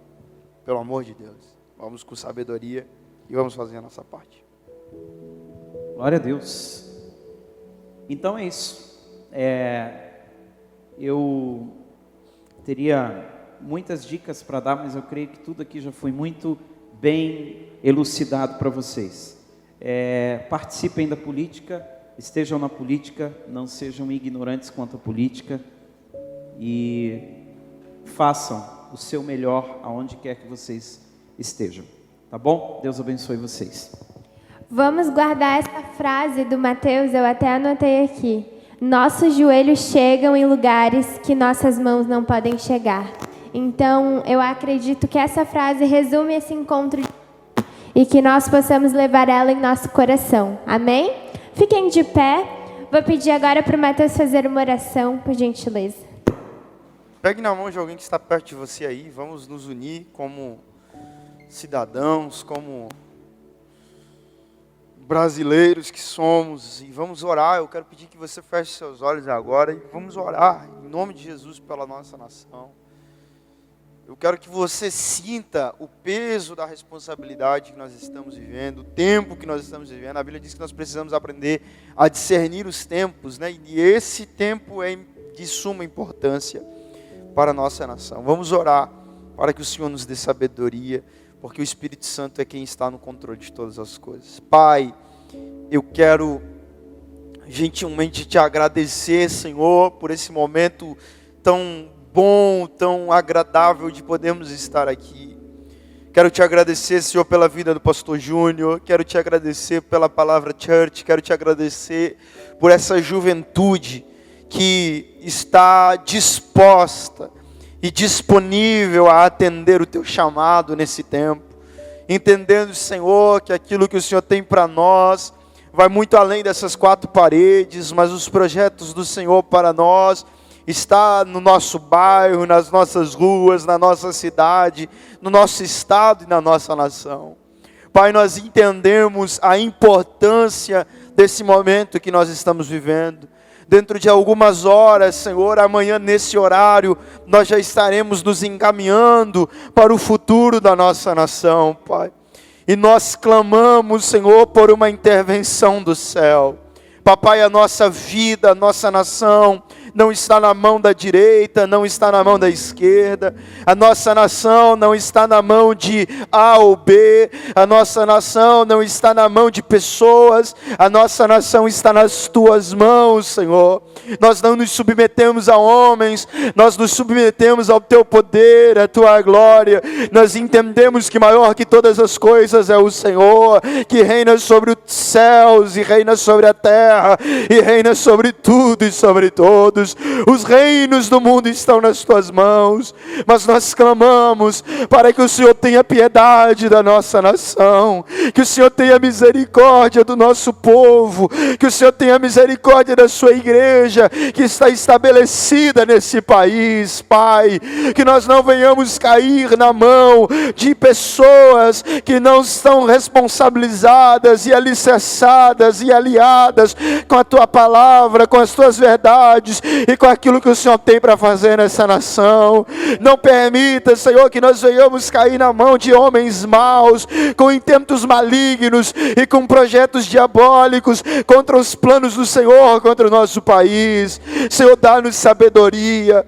pelo amor de Deus, vamos com sabedoria e vamos fazer a nossa parte. Glória a Deus. Então é isso. Eu teria muitas dicas para dar, mas eu creio que tudo aqui já foi muito bem elucidado para vocês. Participem da política, estejam na política, não sejam ignorantes quanto à política e façam o seu melhor aonde quer que vocês estejam. Tá bom? Deus abençoe vocês. Vamos guardar essa frase do Mateus, eu até anotei aqui. Nossos joelhos chegam em lugares que nossas mãos não podem chegar. Então, eu acredito que essa frase resume esse encontro e que nós possamos levar ela em nosso coração. Amém? Fiquem de pé. Vou pedir agora para o Mateus fazer uma oração, por gentileza. Pegue na mão de alguém que está perto de você aí. Vamos nos unir como cidadãos, como brasileiros que somos, e vamos orar. Eu quero pedir que você feche seus olhos agora e vamos orar em nome de Jesus pela nossa nação. Eu quero que você sinta o peso da responsabilidade que nós estamos vivendo, o tempo que nós estamos vivendo. A Bíblia diz que nós precisamos aprender a discernir os tempos, né? E esse tempo é de suma importância para a nossa nação. Vamos orar para que o Senhor nos dê sabedoria, porque o Espírito Santo é quem está no controle de todas as coisas. Pai, eu quero gentilmente te agradecer, Senhor, por esse momento tão bom, tão agradável de podermos estar aqui. Quero te agradecer, Senhor, pela vida do pastor Júnior. Quero te agradecer pela palavra church. Quero te agradecer por essa juventude que está disposta e disponível a atender o teu chamado nesse tempo. Entendendo, Senhor, que aquilo que o Senhor tem para nós vai muito além dessas 4 paredes, mas os projetos do Senhor para nós está no nosso bairro, nas nossas ruas, na nossa cidade, no nosso estado e na nossa nação. Pai, nós entendemos a importância desse momento que nós estamos vivendo. Dentro de algumas horas, Senhor, amanhã nesse horário, nós já estaremos nos encaminhando para o futuro da nossa nação, Pai. E nós clamamos, Senhor, por uma intervenção do céu. Papai, a nossa vida, a nossa nação não está na mão da direita, não está na mão da esquerda. A nossa nação não está na mão de A ou B. A nossa nação não está na mão de pessoas. A nossa nação está nas tuas mãos, Senhor. Nós não nos submetemos a homens, nós nos submetemos ao teu poder, à tua glória. Nós entendemos que maior que todas as coisas é o Senhor, que reina sobre os céus e reina sobre a terra e reina sobre tudo e sobre todos. todos. Os reinos do mundo estão nas tuas mãos, mas nós clamamos para que o Senhor tenha piedade da nossa nação, que o Senhor tenha misericórdia do nosso povo, que o Senhor tenha misericórdia da sua igreja que está estabelecida nesse país, Pai, que nós não venhamos cair na mão de pessoas que não estão responsabilizadas e alicerçadas e aliadas com a tua palavra, com as tuas verdades e com aquilo que o Senhor tem para fazer nessa nação. Não permita, Senhor, que nós venhamos cair na mão de homens maus, com intentos malignos e com projetos diabólicos contra os planos do Senhor, contra o nosso país. Senhor, dá-nos sabedoria,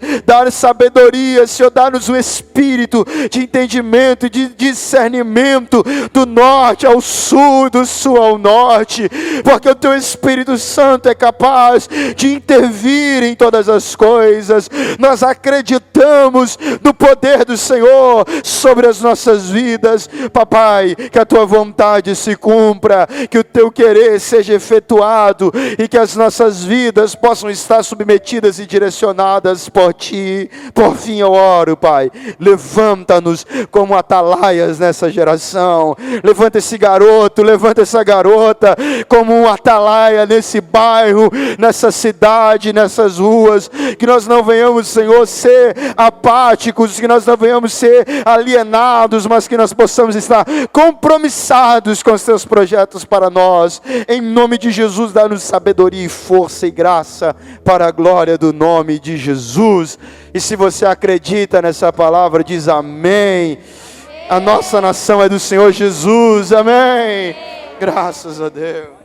Senhor, dá-nos o espírito de entendimento e de discernimento do norte ao sul, do sul ao norte, porque o teu Espírito Santo é capaz de intervir em todas as coisas. Nós acreditamos no poder do Senhor sobre as nossas vidas. Papai, que a tua vontade se cumpra, que o teu querer seja efetuado e que as nossas vidas possam estar submetidas e direcionadas por ti. Por fim eu oro, Pai, levanta-nos como atalaias nessa geração. Levanta esse garoto, levanta essa garota como um atalaia nesse bairro, nessa cidade, nessas ruas. Que nós não venhamos, Senhor, ser apáticos, que nós não venhamos ser alienados, mas que nós possamos estar compromissados com os teus projetos para nós. Em nome de Jesus, dá-nos sabedoria e força e graça para a glória do nome de Jesus. E se você acredita nessa palavra, diz amém. A nossa nação é do Senhor Jesus, amém. Graças a Deus.